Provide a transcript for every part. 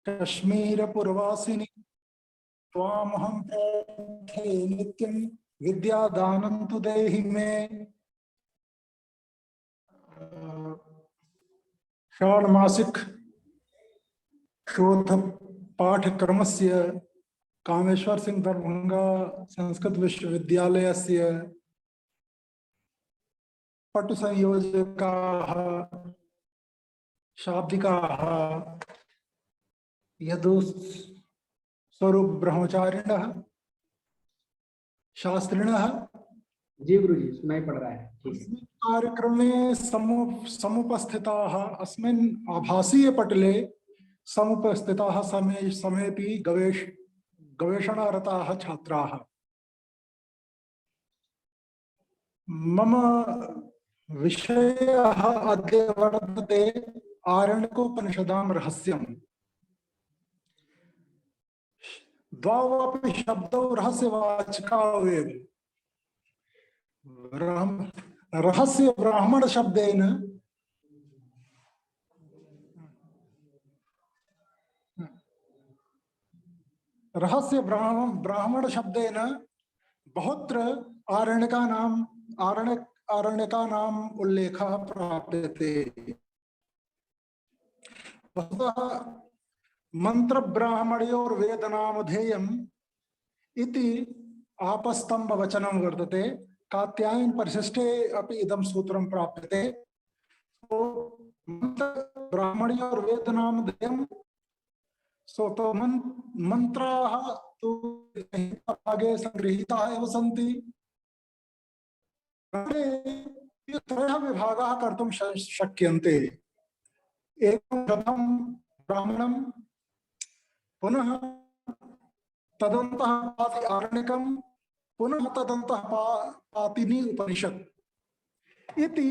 कश्मीर पुरवासिनी त्वामहं प्रथे नित्यं विद्यादानं तु देहि मे। षाण्मासिक शोध पाठक्रमस्य कामेश्वर सिंह दरभंगा संस्कृत विश्वविद्यालयस्य पटुसंयोजकाः शाब्दिकाः यदु स्वरूप ब्रह्मचारिणः शास्त्रिणः जी गुरु जी सुनाई पड़ रहा है। अस्मिन् कार्यक्रमे समुपस्थिताः अस्मिन् आभासीय पटले समुपस्थिताः समेपि गवेषणारताः छात्राः। मम विषयः अद्य वर्तते आरण्यकोपनिषदां रहस्यम्। द्वावपि शब्दौ रहस्यवाचकौ एव। रहस्य ब्राह्मण शब्देन रहस्य ब्राह्मण शब्देन बहुत्र आरण्यकानाम् उल्लेखः प्राप्यते। वस्तुतः मंत्र ब्राह्मणयोर्वेदनामधेयम् इति आपस्तंभ वचनं वर्तते। कात्यायन परिशिष्टे अपि इदं सूत्रं प्राप्यते। तो मंत्र ब्राह्मणयोर्वेदनामधेयम् तो मंत्राः तु भागे संगृहीताः एव सन्ति। त्रयः विभागाः कर्तुं शक्यन्ते। एकं शतं ब्राह्मणं, पुनः तदन्तः पाति आरण्यकं, पुनः तदन्तः पातिनी उपनिषत् इति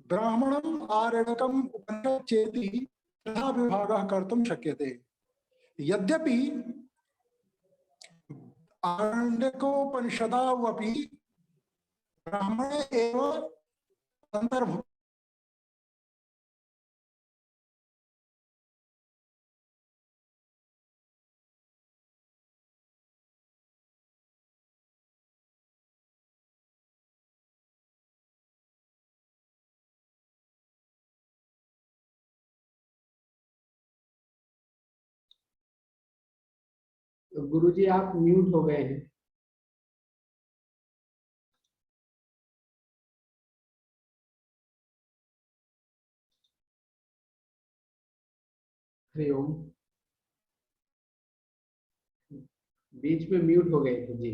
ब्राह्मणम् आरण्यकम् उपनिषत् चेति तथा विभागः कर्तुं शक्यते। यद्यपि आरण्यकोपनिषदावपि ब्राह्मणे एव अंतर्भूत तो गुरु जी आप म्यूट हो गए हैं। हरिओम। बीच में म्यूट हो गए थे जी।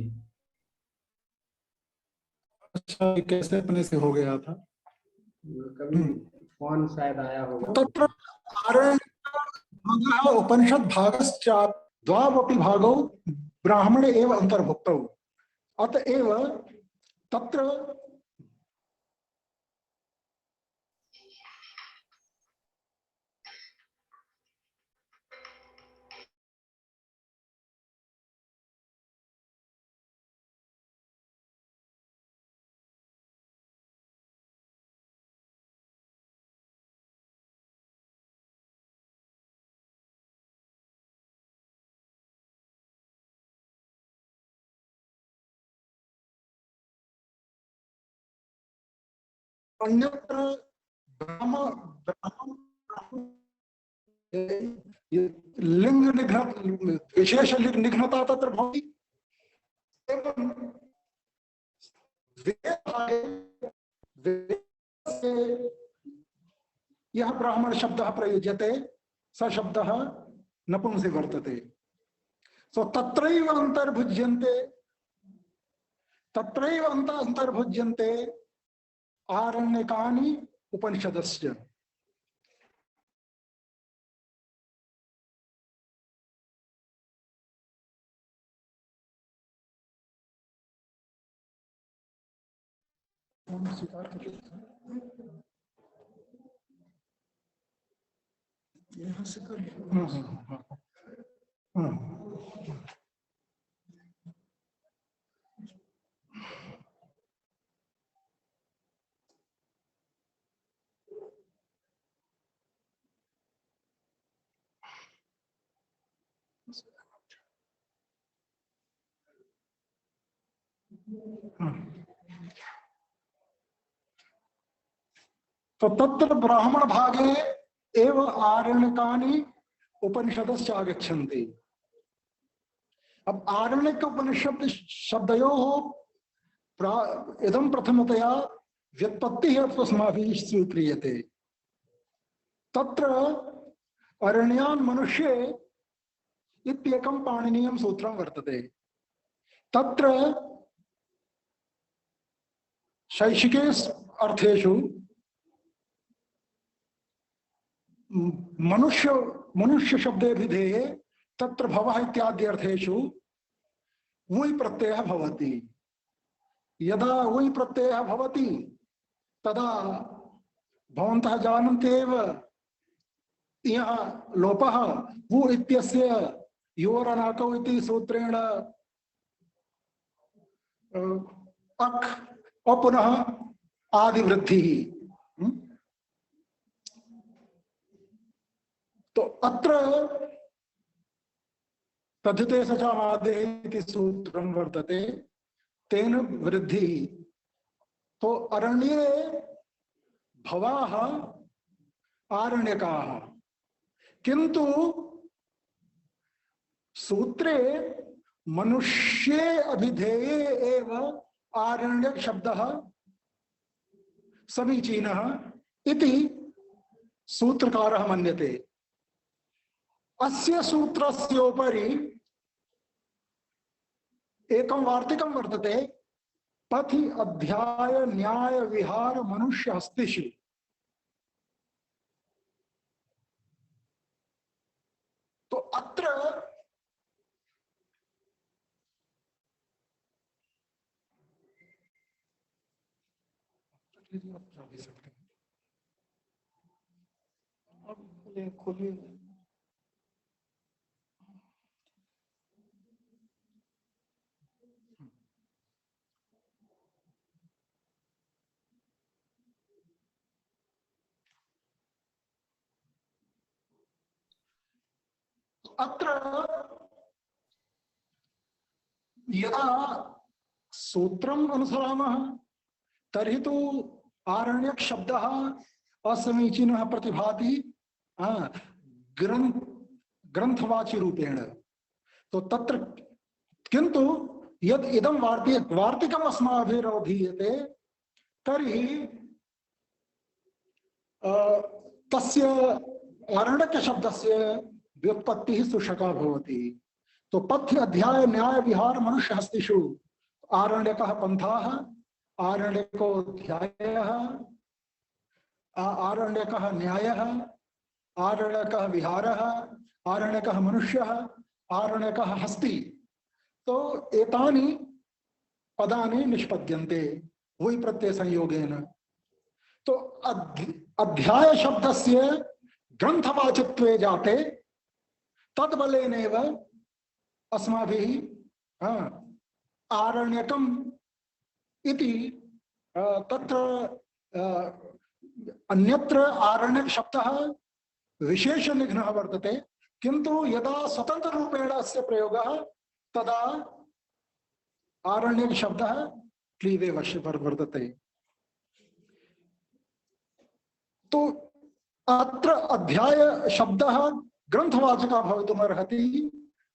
अच्छा, कैसे अपने से हो गया था? कभी फोन शायद आया होगा। तत्र आरण्यकः उपनिषद भागश्च द्वावपि भागौ ब्राह्मणे एव अंतर्भुक्तौ। अतएव तत्र अन्यत्र लिंग निघ्न विशेष लिंग निघ्नता तत्र भवति। एवं यह ब्राह्मण शब्दः प्रयुज्यते स शब्दः नपुंसक वर्तते। सो तत्रैव अंतर्भुज्यन्ते आरण्यकानि उपनिषदस्य। यहाँ से कर तो तत्र ब्राह्मण भागे एव आरण्यकानि उपनिषदस्य आगच्छन्ति। अब आरण्यक उपनिषद शब्दयो इदं प्रथमतया व्युत्पत्ति अस्माभिः स्वीक्रियते। तत्र अरण्यान् मनुष्ये इत्येकं पाणिनीयं सूत्रं वर्तते। तत्र शैक्षिकेषु अर्थेषु मनुष्य शब्दे विधेये तत्र भवः इत्यादि अर्थेषु वुय् प्रत्ययः भवति। यदा वुय् प्रत्ययः भवति तदा भवन्तः जानन्ति एव यहाँ लोपः वु इत्यस्य योरनाकौ इति सूत्रेण अक् पुनः आदिवृद्धिः। तो अत्र तद्धिते सचामादेः इति सूत्रं वर्तते, तेन वृद्धि। तो अरण्ये भवाः आरण्यकाः, किंतु सूत्रे मनुष्ये अभिधेये एव आरण्यक शब्दः समीचीनः इति सूत्रकारः मन्यते। अस्य सूत्रस्योपरि एकं वार्तिकं वर्तते, पथि अध्याय न्याय विहार मनुष्य हस्तिषु। तो अत्र खोलिए अत्र यदा सूत्रम् अनुसरामः तर्हि तु आरण्यक शब्दः असमीचीनः प्रतिभाति ग्रंथवाची रूपेण। तो तत्र किंतु यद इदं वार्तिकम् अस्माभिरवधीयते तर्हि तस्य आरण्यक शब्दस्य व्युत्पत्तिः सुशका भवति। तो पथ्य अध्याय न्याय विहार मनुष्य हस्तिषु आरण्यकः पंथाः, आरण्यको अध्यायः, आरण्यकः न्यायः, आरण्यकः विहारः, आरण्यकः मनुष्यः, आरण्यकः हस्ति। तो एतानि पदानि निष्पद्यन्ते वुय् प्रत्यय संयोगेन। तो अध्याय शब्दस्य ग्रंथवाचित्वे जाते तद्बलेनेव अस्माभिः आरण्यकम् इति तत्र अन्यत्र आरण्यक शब्दः विशेष निघ्नः वर्तते, किंतु यदा स्वतंत्र रूपेण अस्य प्रयोगः तदा आरण्यक शब्दः क्लीवे वर्तते। तो अत्र अध्याय शब्दः ग्रंथवाचकः भवितुमर्हति,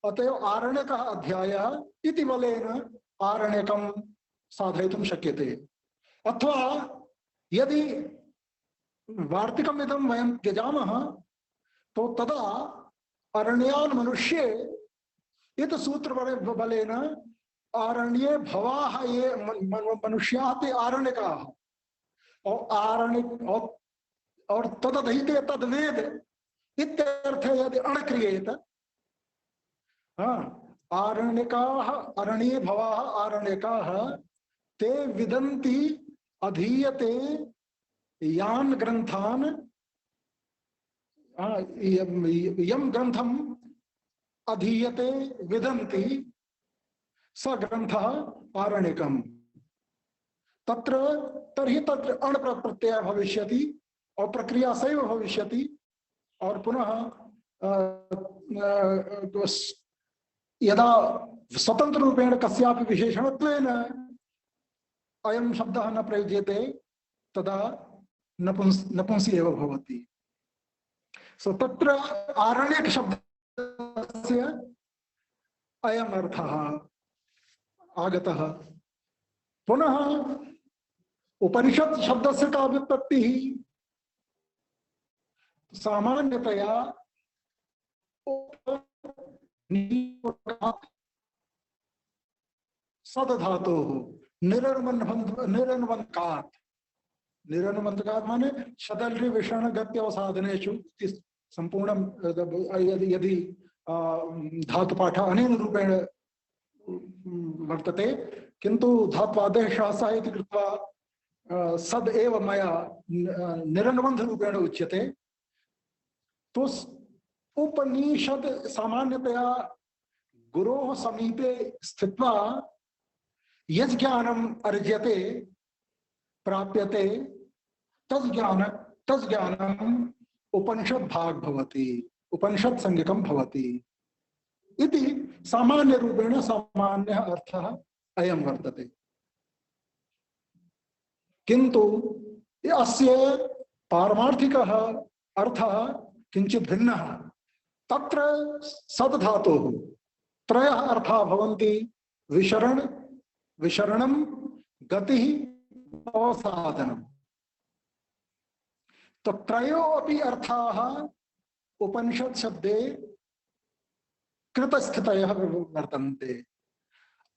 अतएव आरण्यकः अध्यायः इति बलेन आरण्यकं साधयितुं शक्यते। अथवा यदि वार्तिकम् इदं वयं त्यजामः तो तदा अरण्यान् मनुष्ये इति सूत्रबलेन आरण्ये भवाः ये मनुष्याः ते आरण्यकाः और तदधीते तद्वेद इत्यर्थे यदि अण क्रियेत आरण्यकाः अरण्ये भवाः आरण्यकाः ते विदन्ति अधीयते यान ग्रंथान यम ग्रंथम अधीयते विदन्ति स ग्रंथः आरण्यकम्। तत्र तर्हि तत्र अण प्रत्यय भविष्यति और प्रक्रिया सैव भविष्यति। और पुनः यदा स्वतंत्र रूपेण कस्यापि विशेषणत्वेन अयं शब्दः न प्रयुज्यते तदा नपुंसी एव भवति। सो तत्र आरण्यक शब्दस्य अयम् अर्थः आगतः। पुनः उपनिषत् शब्दस्य का व्युत्पत्तिः? सामान्यतया सदधातोः निरनुबन्धकात्। निरनुबन्धकात् माने शतल्रि विषण गत्यवसाधनेषु संपूर्ण यदि धातुपाठ अनेन रूपेण वर्तते, किंतु धात्वादेशः सः इति कृत्वा सद एव मया निरनुबन्ध रूपेण उच्यते। तो उपनिषद सामान्यतया गुरोः समीपे स्थित्वा यज् ज्ञानम् अर्ज्यते प्राप्यते तस् ज्ञानम् उपनिषद भाग भवति, उपनिषद संज्ञकं भवति इति सामान्य रूपेण सामान्य अर्थः अयं वर्तते। किंतु अस्य पारमार्थिकः अर्थः किंचित् भिन्नः। तत्र सद्धातोः त्रयः अर्थाः भवन्ति: विशरण, विशरणं, गतिः, अवसादनम्। तो त्रयो अपि अर्थाः उपनिषत् शब्दे कृतस्थितयः वर्तन्ते।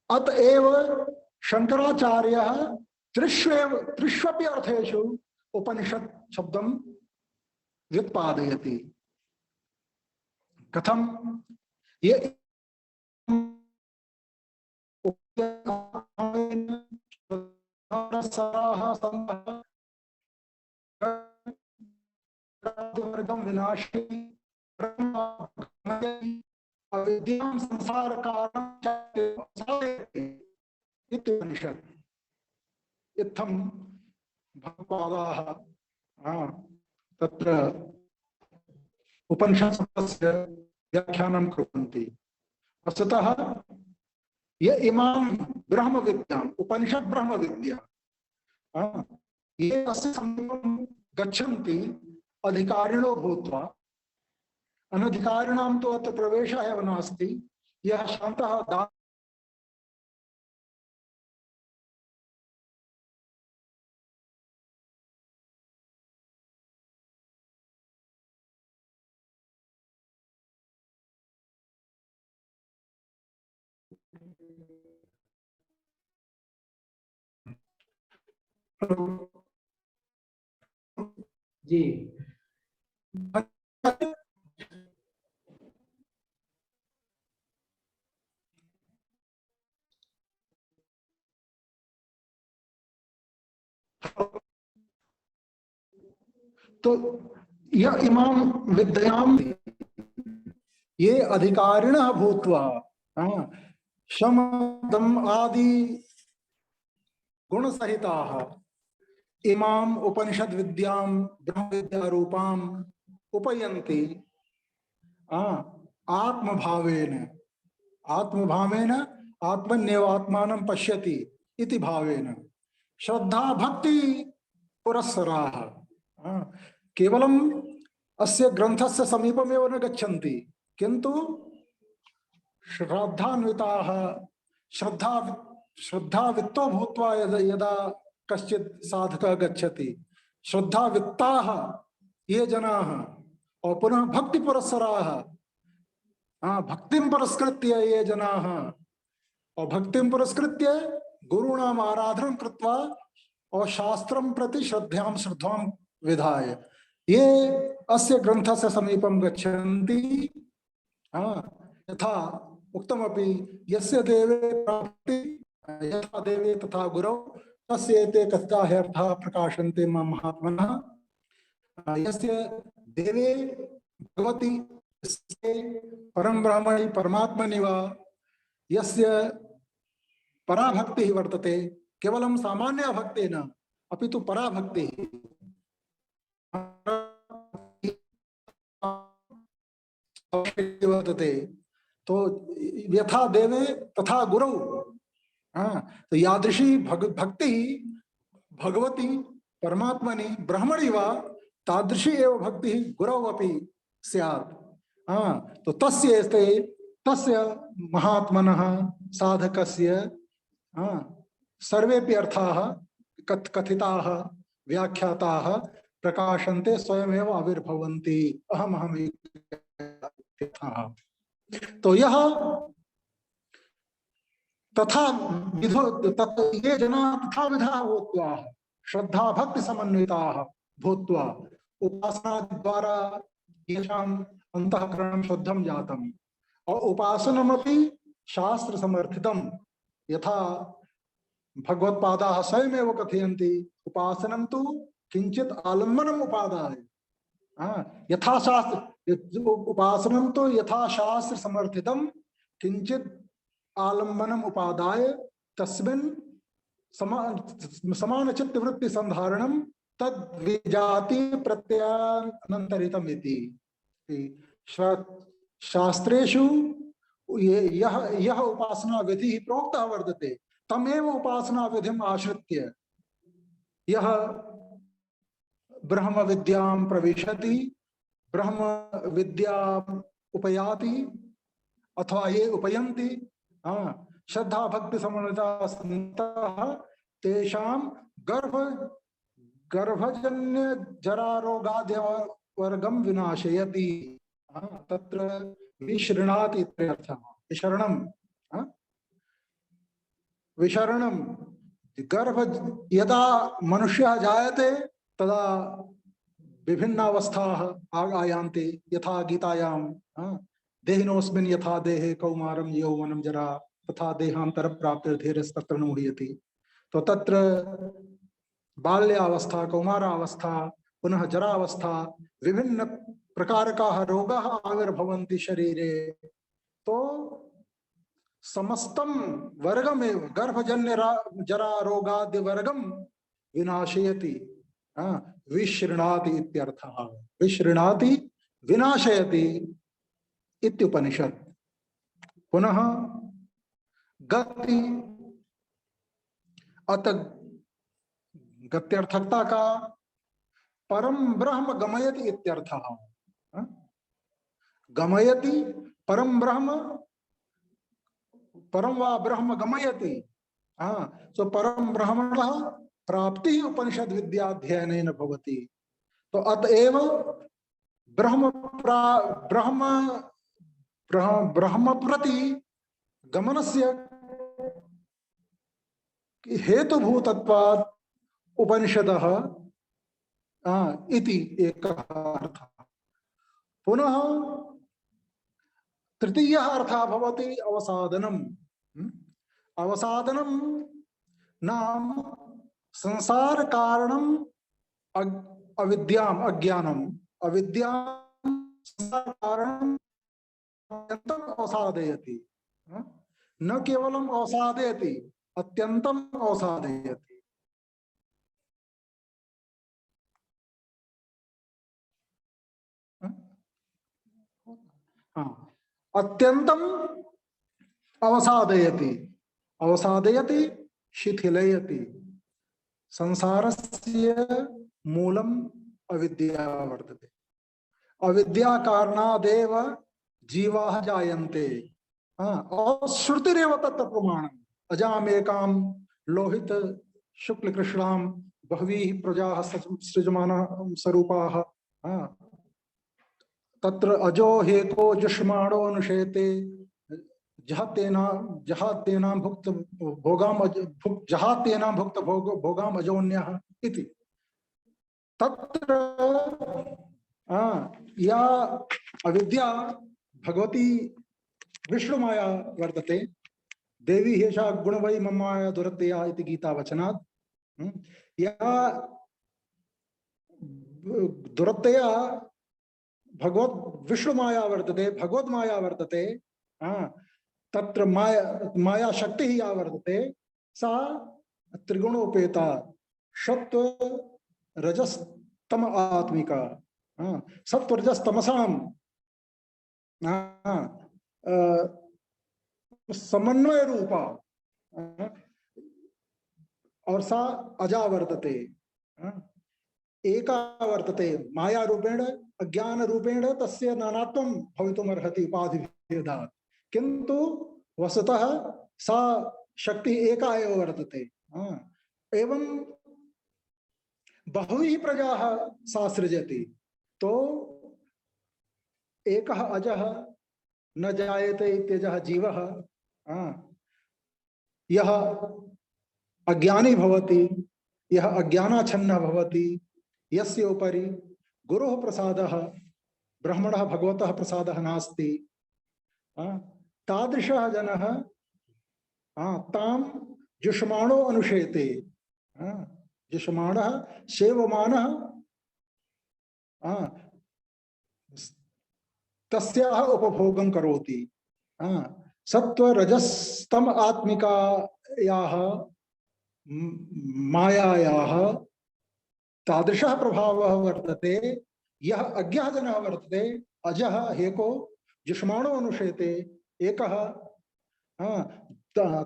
अतएव शंकराचार्यः त्रिष्वपि अर्थेषु उपनिषत् शब्दं व्युत्पादयति। कथं? ये विनाशी अविद्यां संसार कारणम् इत्युपनिषत्। इत्थं भगवत्पादाः तत्र उपनिषत् शब्दस्य व्याख्यानं कुर्वन्ति। वस्तुतः ये इमां ब्रह्म विद्याम्, उपनिषत् ब्रह्म विद्या, ये अस्य समीपं गच्छन्ति अधिकारिणो भूत्वा, अनधिकारिणां तु अत्र प्रवेशः एव नास्ति। यः शान्तः जी तो यह इमां विद्यां ये अधिकारिणः भूत्वा शम दम आदि गुणसहिताः इमाम उपनिषद विद्यां ब्रह्म विद्या रूपाम उपयन्ति आत्मभावेन। आत्मभावेन आत्मन्येवात्मानं पश्यति इति भावेन श्रद्धा भक्ति पुरस्सराः केवलम् अस्य ग्रन्थस्य समीपमेव न गच्छन्ति, किन्तु श्रद्धान्विताः श्रद्धावित्तो भूत्वा यदा कश्चित् साधकः गच्छति, श्रद्धावित्ताः ये जनाः और पुनः भक्ति पुरस्सराः भक्तिं पुरस्कृत्य ये जनाः और भक्तिं पुरस्कृत्य गुरूणाम् आराधनं कृत्वा और शास्त्रं प्रति श्रद्धां विधाय ये अस्य ग्रन्थस्य समीपं गच्छन्ति। यथा उक्तमपि यस्य देवे प्राप्ति यथा देवे तथा गुरौ तस्येते कथिताः अर्थाः प्रकाशन्ते महात्मनः। यस्य देवे भगवति परम ब्रह्मणि परमात्मनि वा यस्य पराभक्तिः वर्तते, केवलं सामान्य भक्ति न अपि तु पराभक्तिः वर्तते। तो यथा देवे तथा गुरौ हाँ, तो यादृशी भक्ति भगवती परमात्मनि ब्रह्मणि वा तादृशी एव भक्ति गुरौ अपि स्यात्। हाँ, तो तस्य महात्मनः साधकस्य हाँ सर्वेपि अर्थाः कथिताः व्याख्याताः प्रकाशन्ते स्वयमेव आविर्भवन्ति अहम इत्यर्थः। तो यह तथा विधो ये जना तथा विधा भूत्वा श्रद्धा भक्ति समन्विताः भूत्वा उपासना द्वारा येषाम् अंतःकरणं शुद्धं जातम् और उपासनमपि शास्त्र समर्थितम् यथा भगवत्पादाः स्वयमेव कथयन्ति उपासनं तु किंचित आलम्बनम् उपादाय यथा शास्त्र उपासनं तो यथा शास्त्र समर्थितम् किंचित आलम्बनम् उपादाय तस्मिन् समान चित्त वृत्ति संधारणं तद विजाति प्रत्ययानंतरितम् इति शास्त्रेषु यह उपासना विधि प्रोक्तः वर्तते तमेव उपासना विधिम् आश्रित्य यह ब्रह्म विद्यां प्रविशति ब्रह्म विद्या उपयाति अथवा ये उपयन्ति श्रद्धा भक्ति समन्विता सन्तः तेषां गर्भजन्य जरा रोगाद्य वर्गं विनाशयति तत्र विशृणाति इत्यर्थः। विशरणं गर्भ यदा मनुष्यः जायते तदा विभिन्न अवस्थाः आयान्ति यथा गीतायां देहिनोऽस्मिन् यथा देहे कौमारं यौवनं जरा तथा देहांतर प्राप्तिर्धीरस्तत्र न मुह्यति। तो तत्र बाल्यावस्था कौमारावस्था पुनः जरावस्था विभिन्न प्रकारकाः रोगाः आविर्भवन्ति शरीरे। तो समस्तं वर्गमेव गर्भजन्य जरा रोगादि वर्गं विनाशयति विशृणाति इत्यर्थः। विशृणाति विनाशयति इत्युपनिषत्। पुनः गति अत गत्यर्थकता का परम ब्रह्म गमयति इत्यर्थः। गमयति परम ब्रह्म परम वा ब्रह्म गमयति। सो परम ब्रह्मणः प्राप्ति उपनिषद विद्याध्ययनेन भवति। तो अतएव ब्रह्म ब्रह्म प्रति गमनस्य हेतुभूतत्वात् उपनिषदः इति एकः अर्थः। पुनः तृतीयः अर्थः भवति अवसादनम्। अवसादनं नाम संसार कारणम अविद्याम अज्ञानम अविद्याम संसार कारणम अत्यंतम अवसादयति। न केवलम अवसादयति अत्यंतम अवसादयति। अत्यंतम अवसादयति अवसादयति शिथिलयति। संसारस्य मूलम अविद्या वर्तते। अविद्या कारणादेव जीवाः जायन्ते। और श्रुतिरेव तत्र प्रमाणम्। अजामेकां लोहित शुक्ल कृष्णां बहवीः प्रजाः सृजमानाः स्वरूपाः। तत्र अजो हेको जुष्माणो अनुशेते जहातेनां भुक्त भोगाम जहातेनां भुक्त भोगाम अजोन्यः इति। तत्र या अविद्या भगवती विष्णुमाया वर्तते। देवी हेषा गुणवै ममाया दुरत्यया इति गीता वचनात्। या दुरत्यया भगवत विष्णुमाया वर्तते भगवत माया वर्तते। तत्र माया शक्ति ही वर्तते सा त्रिगुणोपेता सत्व रजस तम आत्मिका। सत्व रजस तमसाम समन्वय रूपा और सा अजा वर्तते, एका वर्तते, माया रूपेण अज्ञान रूपेण तस्य नानात्वं भवितुमर्हति उपाधि भेदात्, किंतु वस्तुतः सा शक्ति एका एव वर्तते। एवं बहुवी प्रजाः सा सृजति। तो एकः अजः न जायते इत्यजः जीवः यः अज्ञानी भवति, यः अज्ञानाच्छन्नः भवति, यस्य उपरि गुरुः प्रसादः ब्रह्मणः भगवतः प्रसादः नास्ति, तादृशः जनः तां जुष्माणो अनुशेते, जुष्माणः सेवमानः तस्याः उपभोगं करोति। सत्व रजस्तम आत्मिकायाः मायायाः तादृशः प्रभावः वर्तते। यः अज्ञः जनः वर्तते, अजः हेको जुष्माणो अनुशेते, एकः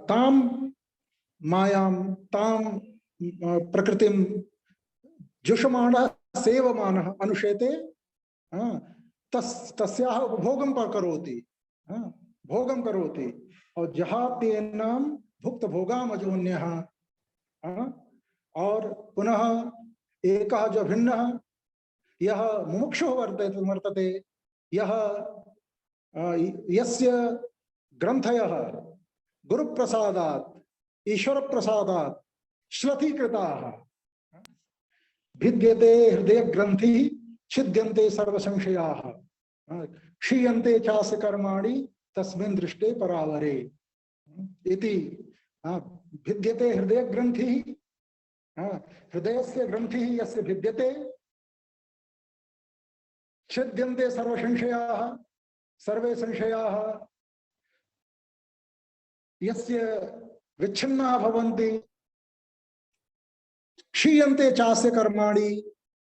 तां मायां तां प्रकृतिं जुषमाणः सेवमानः अनुशेते, तस्याः उपभोगं करोति, भोगं करोति। और जहाँ तेनाम भुक्त भोगाम अजोन्यः, और पुनः एकः जो भिन्न यह मुमुक्षुः वर्तते, यह यस्य ग्रंथयः गुरुप्रसादात् ईश्वर प्रसादात् श्लथीकृताः, भिद्यते हृदय ग्रंथि छिद्यन्ते सर्व संशयाः, क्षीयन्ते चास्य कर्माणि तस्मिन् दृष्टे परावरे इति। भिद्यते हृदय ग्रंथि, हृदयस्य ग्रंथि यस्य भिद्यते, छिद्यन्ते सर्व संशयाः, सर्वे संशयाः यस्य विच्छिन्नाः भवन्ति, क्षीयन्ते चास्य कर्माणि,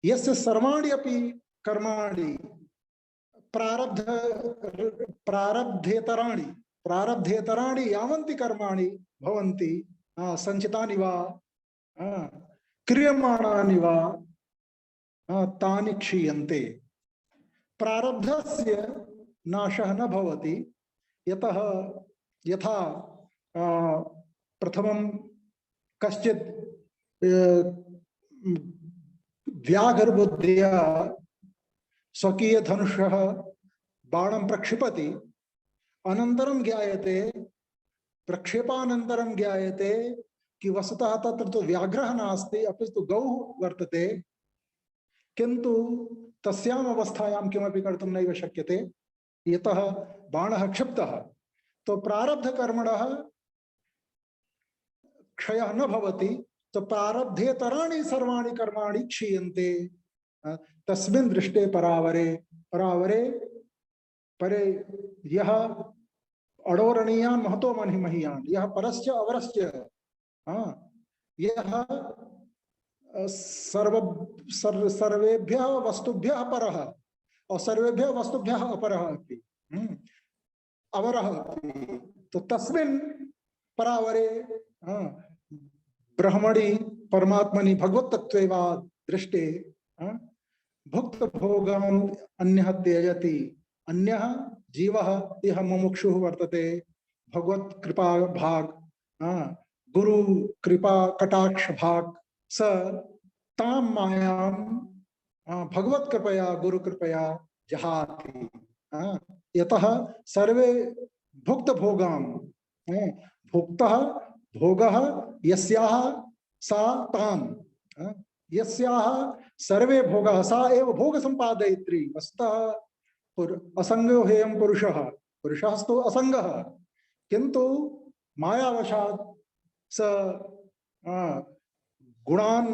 यस्य सर्वाणि अपि कर्माणि प्रारब्धेतराणि यावन्ति कर्माणि भवन्ति, संचितानि वा क्रियमाणानि वा तानि क्षीयन्ते। प्रारब्धस्य नाशः न भवति, यतः यथा प्रथमं कश्चित् व्याघ्रबुद्ध्या स्वकीय धनुषः बाणं प्रक्षिपति, अनन्तरं ज्ञायते, प्रक्षेपानन्तरं ज्ञायते कि वस्तुतः तत्र तो व्याघ्रः नास्ति, अपि तु गौः वर्तते, किन्तु तस्याम् अवस्थायां किमपि कर्तुं नैव शक्यते, यतः बाणः क्षिप्तः। तो प्रारब्ध कर्मणः क्षयः न भवति, तो प्रारब्धेतराणि सर्वाणि कर्माणि क्षीयन्ते, तस्मिन् दृष्टे परावरे, परावरे परे यह अडोरणीयान् महतो महीयान्, यह परश्च अवरश्च, यह सर्वेभ्यः वस्तुभ्यः परः और सर्वेभ्यः वस्तुभ्यः अपरः अपि, अवरः अपि। तो तस्मिन् परावरे ब्रह्मणि परमात्मनि भगवत्तत्वे वा दृष्टे भुक्त भोगान् अन्यः त्यजति। अन्यः जीवः यः मुमुक्षुः वर्तते, भगवत कृपा भाग, गुरु कृपा कटाक्ष भाग, स तां मायां भगवत कृपया गुरु कृपया जहाति। यतः सर्वे भुक्त भोगां, भुक्तः भोगः यस्याः सा तां, यस्याः सर्वे भोगाः सा एव भोग संपादयित्री। वस्तुतः असंगो हेयं पुरुषः, पुरुषस्तु असंगः, किंतु मायावशात् स गुणान्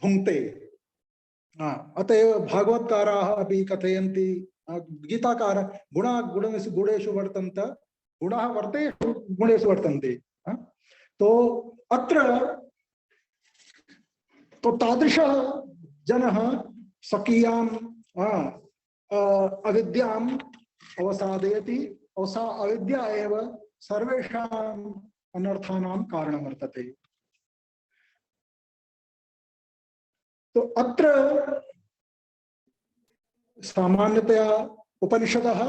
भुंक्ते। अतएव भागवतकाराः अपि कथयन्ति, गीताकार गुणा गुणेषु वर्तन्त, गुणाः वर्तेषु गुणेषु वर्तन्ते। तो अत्र तो तादृशः जनः स्वकीयां अविद्याम् अवसादयति, और सा अविद्या एव सर्वेषां अनर्थानां कारणं वर्तते। तो अत्र सामान्यतया उपनिषदः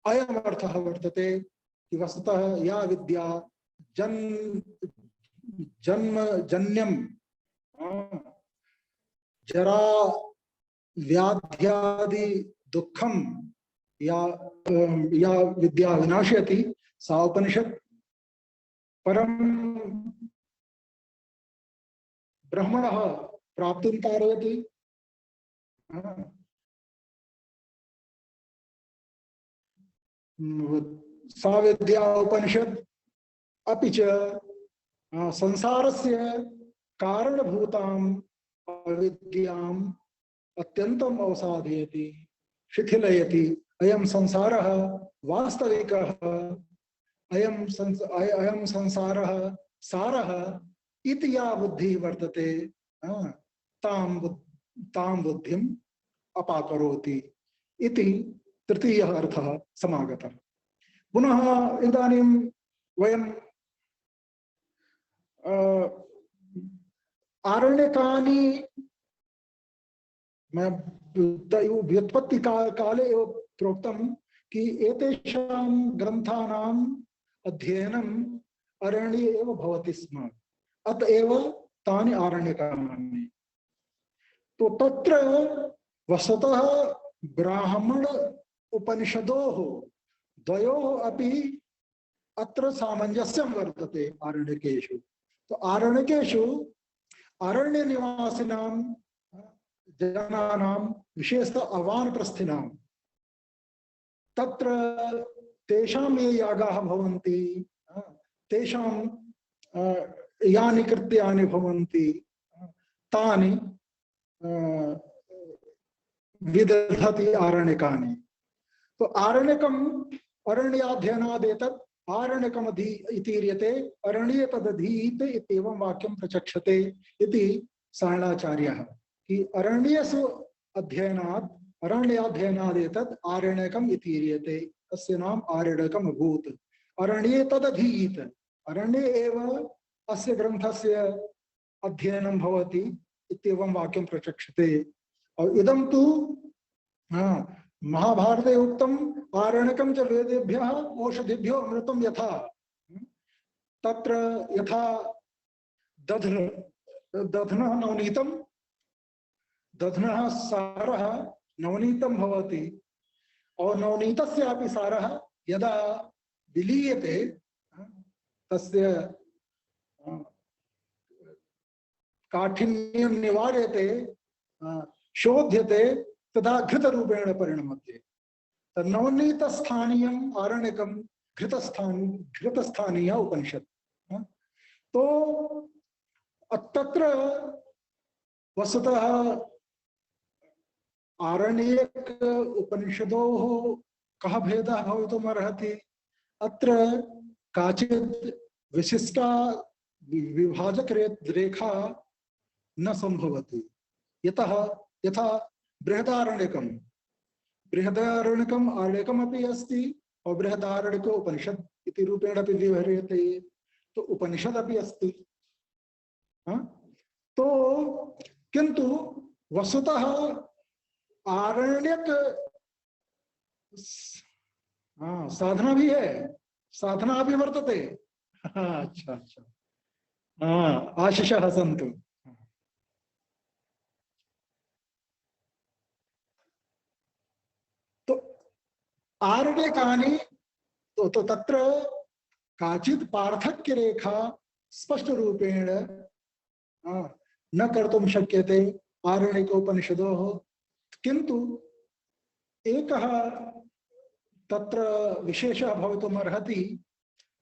अयम् अर्थः वर्तते कि वस्तुतः या विद्या जन्म जन्यम जरा व्याध्यादि दुखम या विद्या विनाशयति सा उपनिषद परम ब्रह्मणः प्राप्तिं कारयति। सा विद्या उपनिषद अपि च संसारस्य कारणभूताम् अविद्याम् अत्यन्तम् अवसादयति, शिथिलयति। अयं संसारः वास्तविकः, अयं संसारः सारः इति या बुद्धिः वर्तते तां बुद्धिम् अपाकरोति इति तृतीयः अर्थः समागतः। पुनः इदानीं वयं आरण्यकानि व्युत्पत्ति काले एव प्रोक्तं कि एतेषां ग्रन्थानाम् अध्ययनम् अरण्ये एव भवति स्म, अतएव तानि आरण्यकानि। तो तत्र वस्तुतः ब्राह्मण उपनिषदोः द्वयोः अपि अत्र सामंजस्यं वर्तते आरण्यकेषु। तो आरण्यकेषु अरण्य निवासिनां जनानां विशेषतः अवानप्रस्थिनां तत्र तेषां ये यागाः भवन्ति, तेषां यानि कृत्यानि भवन्ति तानि विदधति आरण्यकानि। तो आरण्यकम् अरण्याध्ययनादेतत् आरण्यकमधि इतीर्यते, अरण्ये तदधीते इत्येवं वाक्यं प्रचक्षते इति सायणाचार्यः कि अरण्येषु अध्ययनात् अरण्याध्ययनादेतत् आरण्यकम् इतीर्यते, अस्य नाम आरण्यकम् अभूत्। अरण्ये तदधीत, अरण्ये एव अस्य ग्रन्थस्य अध्ययनं भवति इत्येवं वाक्यं प्रचक्षते। और इदं तु महाभारते उक्तम् आरण्यकं च वेदेभ्यः औषधिभ्यो अमृतं यथा, तत्र यथा दध्नः नवनीतं, दध्नः सारः नवनीतं भवति और नवनीतस्यापि सारः यदा विलीयते तस्य काठिन्यं निवार्यते, शोध्यते, तदा घृतरूपेण परिणमते। नवनीतस्थानीयम् आरण्यकं घृतस्थानीय उपनिषद। तो तत्र वस्तुतः आरण्यक उपनिषदोः कः भेदः भवितुमर्हति? अत्र काचित् विशिष्टा विभाजक रेखा न संभवति। यथा बृहदारण्यकम् आरण्यकमपि अस्ति और बृहदारण्यको उपनिषद इति रूपेण अपि व्यवह्रियते, तो उपनिषद अपि अस्ति। तो किंतु वस्तुतः आरण्यक साधना भी है, साधना भी वर्तते। अच्छा अच्छा, आशिषः सन्तु। तो आरण्यकानि तो तत्र काचित् पार्थक्य रेखा स्पष्ट रूपेण न कर्तुं शक्यते आरण्यकोपनिषदोः। किन्तु एकः तत्र विशेषः भवितुमर्हति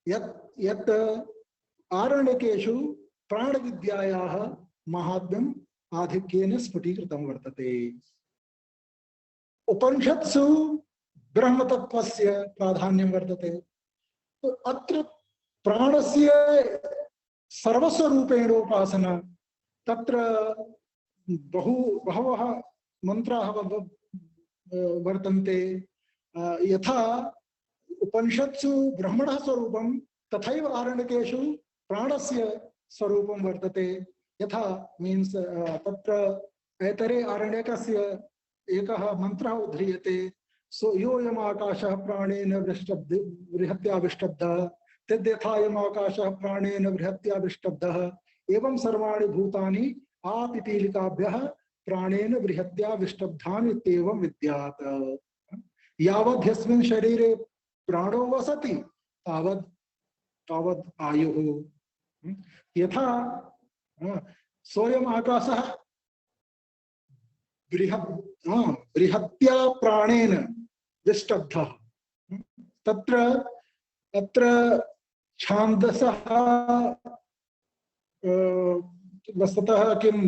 यत् आरण्यकेषु प्राणविद्यायाः माहात्म्यम् आधिक्येन स्फुटीकृतं वर्तते। उपनिषत्सु ब्रह्मतत्त्वस्य प्राधान्यं वर्तते। तो अत्र प्राणस्य सर्वस्वरूपेण उपासना, तत्र बहवः मंत्राः वर्तन्ते। यथा उपनिषत्सु ब्रह्मणः स्वरूपं तथैव आरण्यकेषु प्राणस्य स्वरूपं वर्तते। यथा मीन्स तत्र ऐतरे आरण्यकस्य एकः मन्त्रः उद्ध्रियते, सो योऽयम् आकाशः प्राणेन बृहत्याविष्टब्धः तद्यथायम् आकाशः प्राणेन बृहत्याविष्टब्धः एवं सर्वाणि भूतानि आपिपीलिकाभ्यः प्राणेन बृहत्याविष्टब्धानि इत्येवं विद्यात्। यावद् ह्यस्मिन् शरीरे प्राणो वसति तावद् तावद् आयुः। यथा सोऽयम् आकाशः बृहत्या प्राणेन विष्टब्धः। तत्र तत्र छान्दसः वस्तुतः किं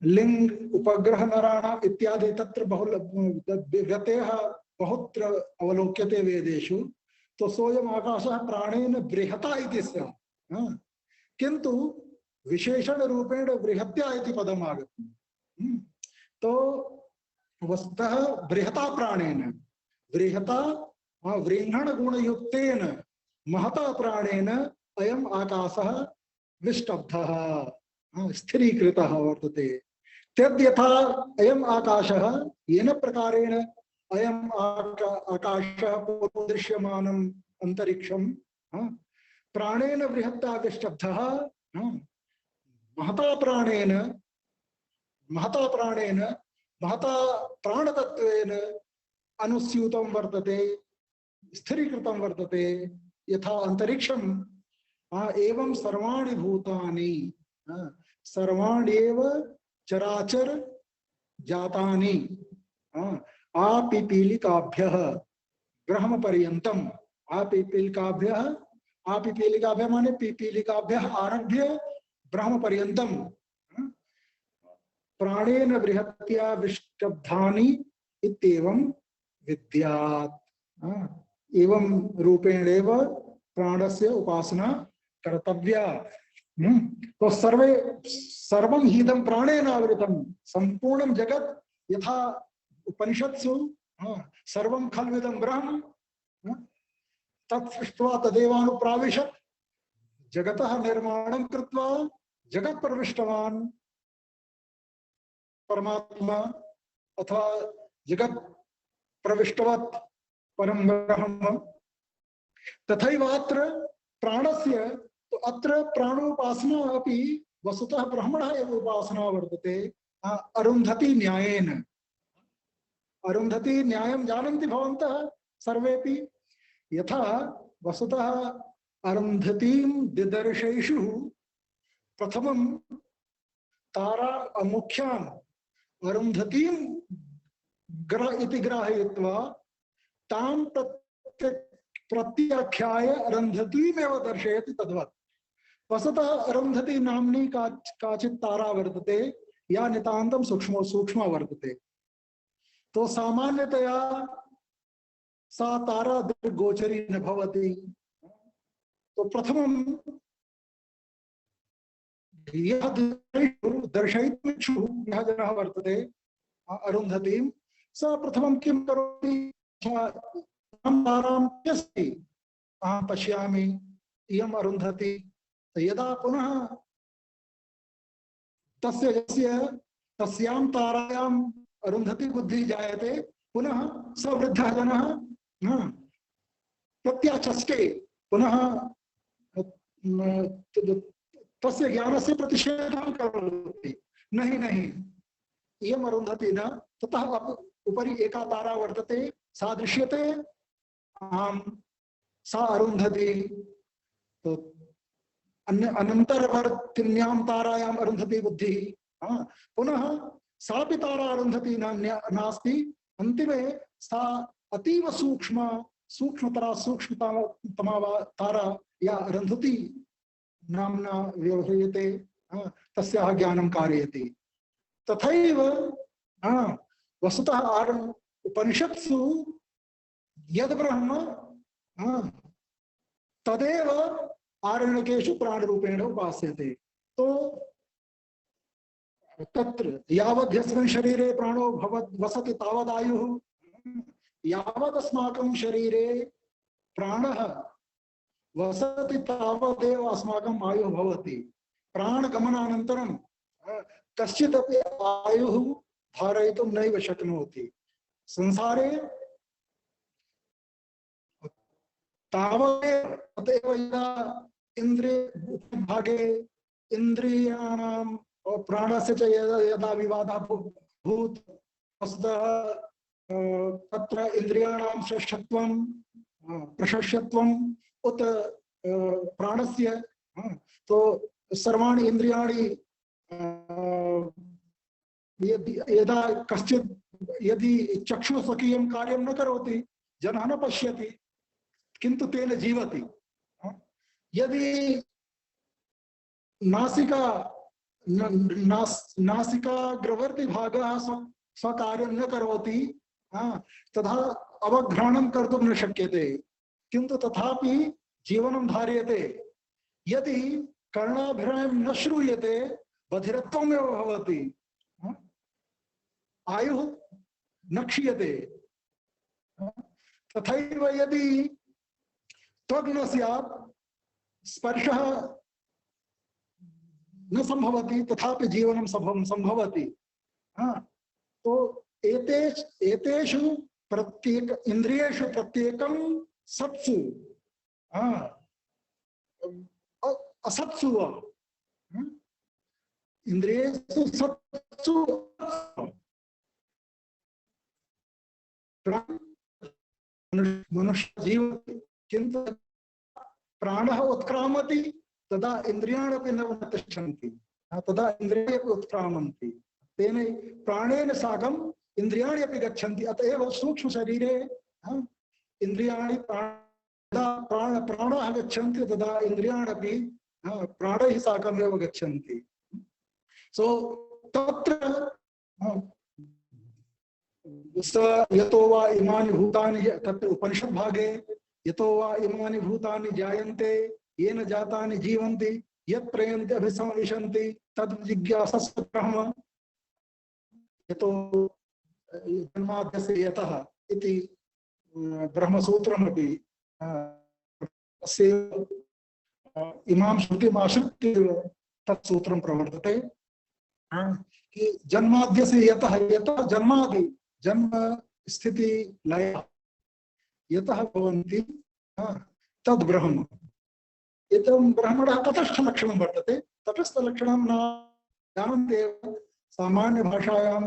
लिंग उपग्रह नराणाम् इत्यादि तत्र बहुल व्यत्ययः बहुत्र अवलोक्यते वेदेषु। तो सोऽयम् आकाशः प्राणेन बृहता इति स्यात्, किन्तु विशेषण रूपेण बृहत्या इति पदम् आगतम्। तो वस्तुतः बृहता प्राणेन बृहता व्रींहण गुणयुक्तेन महता प्राणेन अयम् आकाशः विष्टब्धः स्थिरीकृतः वर्तते। तद्यथा अयम् आकाशः येन प्रकारेण अयम् आकाशः पूर्वदृश्यमानम् अंतरिक्षं प्राणेन बृहत्ता विष्टब्धः महता प्राणेन महता प्राणतत्वेन अनुस्यूतं वर्तते, स्थिरीकृतं वर्तते। यथा अंतरिक्षं एवं सर्वाणि भूतानि सर्वाण्येव चराचर जातानि आपिपीलिकाभ्यः ब्रह्म पर्यन्तम् आपिपीलिकाभ्यः माने पीपीलिकाभ्यः आरभ्य ब्रह्म पर्यन्तम् प्राणेन बृहत्या विष्टब्धानि इत्येवं विद्यात्। एवं रूपेणेव प्राणस्य उपासना कर्तव्या। तो सर्वं हि इदं प्राणेन आवृतं। संपूर्णं जगत् यथा उपनिषत्सु सर्वं खल्विदं ब्रह्म तत्सृष्ट्वा तदेवानुप्राविशत् जगतः निर्माणं कृत्वा जगत् प्रविष्टवान् परमात्मा अथवा जगत् प्रविष्टवत् परम ब्रह्म। तथैवात्र प्राणस्य तो अत्र प्राणोपासना अपि वस्तुतः ब्रह्मणः एव उपासना वर्तते। अरुन्धति न्यायेन अरुन्धति न्यायं जानन्ति भवन्तः सर्वेपि। यथा वस्तुतः अरुन्धतीं दिदर्शेषु प्रथमं तारा मुख्याम् अरुन्धतीं इति ग्राहयित्वा तां प्रत्याख्याय अरुन्धतीमेव दर्शयति तद्वत्। वस्तुतः अरुन्धती नाम्नी काचित् तारा वर्तते या नितान्तं सूक्ष्मा वर्तते। तो सामान्यतया सा तारा दृग्गोचरी न भवति। तो प्रथमं यः दर्शयितुमिच्छुः यः जनः वर्तते अरुन्धतीं स प्रथमं किं करोति, तारां अस्ति अहं पश्यामि इयम् अरुन्धती। यदा पुनः तस्यां तारायाम् अरुन्धती बुद्धिः जायते पुनः स वृद्धः जनः प्रत्याचष्टे पुनः तस्य ज्ञानस्य प्रतिषेधं करोति। नहीं इयम् अरुन्धती न। ततः उपरि एका तारा वर्तते सा दृश्यते सा अरुन्धती। तो अनन्तरवर्तिन्यां तारायाम् अरुन्धती बुद्धिः पुनः सापि तारा अरुन्धती नास्ति। अन्तिमे सा अतीव सूक्ष्मतमा तारा या अरुन्धती नाम्ना व्यवह्रियते तस्याः ज्ञानं कारयति। तथैव वस्तुतः उपनिषत्सु यद् ब्रह्म तदेव आरण्यकेषु प्राणरूपेण उपास्यते। तो तत्र यावद् यस्मिन् शरीरे प्राणो वसति तावदायुः। यावदस्माकं शरीरे प्राणः वसति तावदेव अस्माकं आयुः भवति। प्राणगमनानन्तरं कश्चिदपि आयुः धारयितुं नैव शक्नोति। संसारे तावदेव, अतएव यदा इन्द्रिय भागे इन्द्रियाणां प्राणस्य च यदा विवादः भूत्, वस्तुतः तत्र इन्द्रियाणां श्रेष्ठत्वं प्रशस्यत्वम् उत प्राणस्य, तो सर्वाणि इन्द्रियाणि यदा कश्चित् यदि चक्षुस्वकीयं कार्यं न करोति, जनः न पश्यति, किन्तु तेन जीवति। यदि नासिकाग्रवर्ति भागः स्वकार्यं न करोति, तथा अवघ्राणं कर्तुं न शक्यते, किन्तु तथापि जीवनं धार्यते। यदि कर्णाभिरामं न श्रूयते, बधिरत्वमेव भवति, आयुः न क्षीयते। तथैव यदि त्वग् न स्यात्, स्पर्शः न संभवति, तथापि जीवनं संभवति। तो एतेषु प्रत्येक इंद्रियेषु प्रत्येकं सत्सु असत्सु इंद्रियेषु सत्सु मनुष्य जीवति, किन्तु प्राणः उत्क्रामति तदा इंद्रियाणि न तिष्ठन्ति, तदा इंद्रियाणि उत्क्रामन्ति, तेन प्राणेन साकम् इंद्रियाणि अपि गच्छन्ति। अतएव सूक्ष्म शरीरे इंद्रियाणि प्राणाः गच्छन्ति, तदा इंद्रियाणि अपि प्राणैः साकमेव गच्छन्ति। सो तत्र यतो वा इमानि भूतानि, तत्र उपनिषद भागे यतो वा इमानि भूतानि जायन्ते येन जातानि जीवन्ति यत् प्रयन्ति अभिसंविशन्ति तद् जिज्ञासस्व ब्रह्म यतो जन्माद्यस्य यतः इति ब्रह्मसूत्रमपि इमां श्रुतिमाश्रित्य तत् सूत्रं प्रवर्तते कि जन्माद्यस्य यतः, यतः जन्मादि, जन्म स्थिति लय यतः भवन्ति तद् ब्रह्म। इदं ब्रह्मणः तटस्थलक्षणं वर्तते। तटस्थलक्षणं न जानन्ति एव सामान्यभाषायां।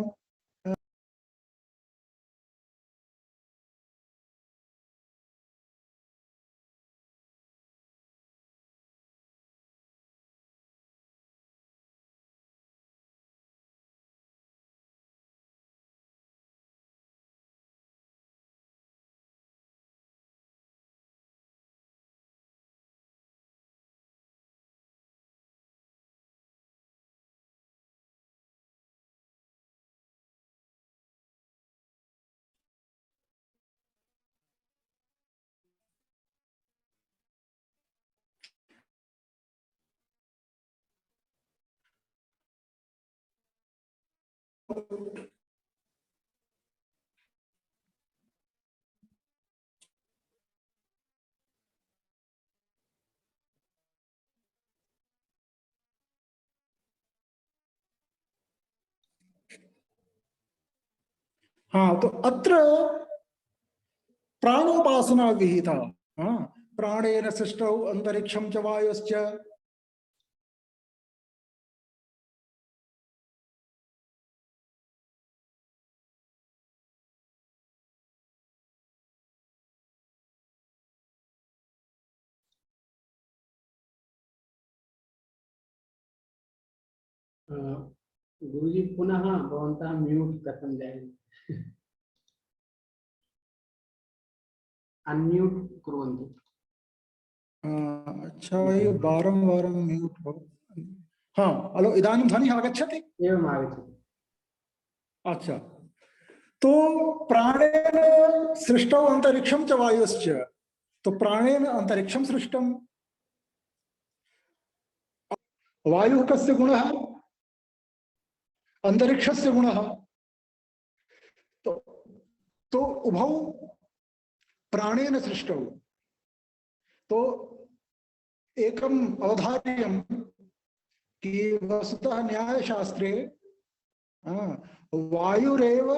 हाँ, तो अत्र प्राणोपासना विहिता। प्राणेन सृष्टौ अंतरिक्षं च वायुश्च। गुरुजी पुनः भवन्तः म्यूट कथं जायते? अनम्यूट कुर्वन्तु। अच्छा, ये वारं वारं म्यूट भवति। हाँ, हलो, इदानीं ध्वनिः आगच्छति? एवम् आगच्छति। अच्छा, तो प्राणेन सृष्टौ अंतरिक्षं च वायुश्च। तो प्राणेन अंतरिक्षं सृष्टं। वायुः कस्य गुणः? अंतरिक्षस्य गुणः। तो उभौ प्राणेन सृष्टौ। तो एकम अवधार्यम कि वस्तुतः न्यायशास्त्रे वायुरेव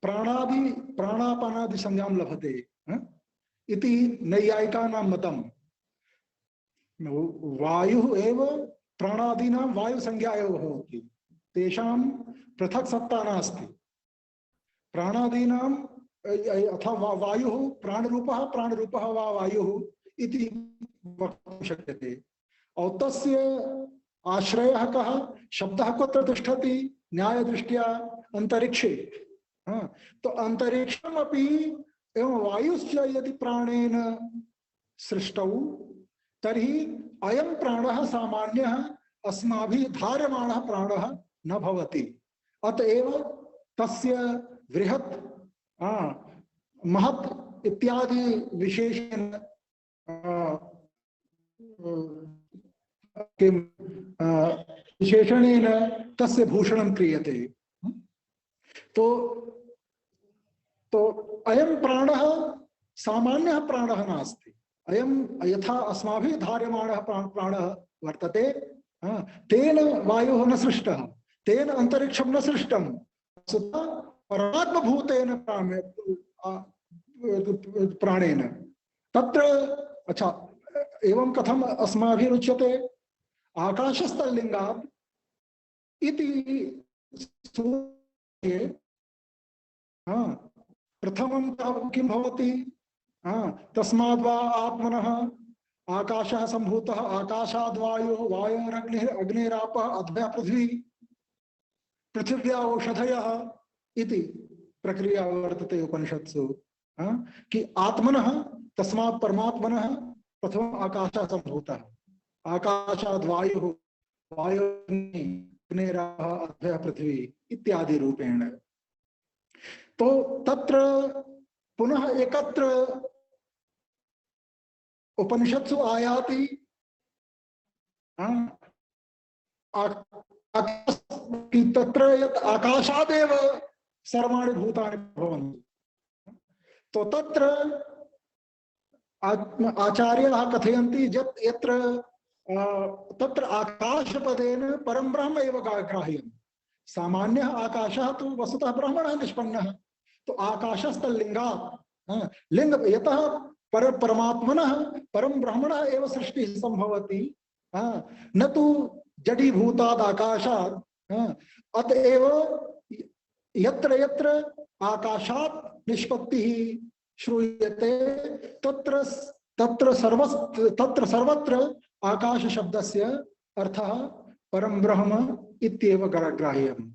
प्राणापानादि संज्ञां लभते इति नैयायिकानां मतम्। वायुः एव प्राणादीनां वायु संज्ञा एव भवति, तेषां पृथक् सत्ता नास्ति। प्राणादीनां अथवा वायुः प्राणरूपः वा वायुः इति वक्तुं शक्यते। और तस्य आश्रयः कः, शब्दः कुत्र तिष्ठति, न्यायदृष्ट्या अंतरिक्षे। तो अंतरिक्षमपि एवं वायुश्च यदि प्राणेन सृष्टौ तर्हि अयं प्राणः सामान्यः अस्माभिः धार्यमाणः प्राणः न भवति। अतएव तस्य बृहत् महत् इत्यादि विशेषेण विशेषणेन तस्य भूषणं क्रियते। तो अयं प्राणः सामान्यः प्राणः नास्ति। अयं यथा अस्माभिः धार्यमाणः प्राणः वर्तते, तेन वायुः न सृष्टः, तेन अंतरिक्षं न सृष्टं, परमात्मभूतेन प्राणेन। तत्र अच्छा एवं कथम अस्माभिः उच्यते, आकाशस्थलिंगात् इति सूत्रे प्रथमं किं भवति, तस्माद्वा आत्मनः आकाशः सम्भूतः, आकाशाद् वायुः, वायोरग्निः, अग्निरापः, अद्भ्यः पृथ्वी, पृथिव्या औषधयः इति प्रक्रिया वर्तते उपनिषत्सु। कि आत्मनः तस्मात् परमात्मनः प्रथमम् आकाशः सम्भूतः, आकाशाद् वायुः, वायोरग्निरापः, अद्भ्यः पृथ्वी इत्यादि रूपेण। तो तत्र पुनः एकत्र उपनिषत्सु आयाति तत्र यत् आकाशादेव सर्वाणि भूतानि भवन्ति। तो तत्र आचार्याः कथयन्ति यत्र तत्र आकाशपदेन परं ब्रह्म एव ग्राह्यम्। सामान्यः आकाशः तु वस्तुतः ब्रह्मणः निष्पन्नः। तो आकाशस्थलिंगात् लिंग यतः परमात्मनः परं ब्रह्मणः एव सृष्टिः संभवति, न तु जडीभूतात् आकाशात्। अतएव यत्र यत्र आकाशात् निष्पत्तिः श्रूयते तत्र सर्वत्र आकाश शब्दस्य अर्थः परं ब्रह्म इत्येव ग्राह्यम्।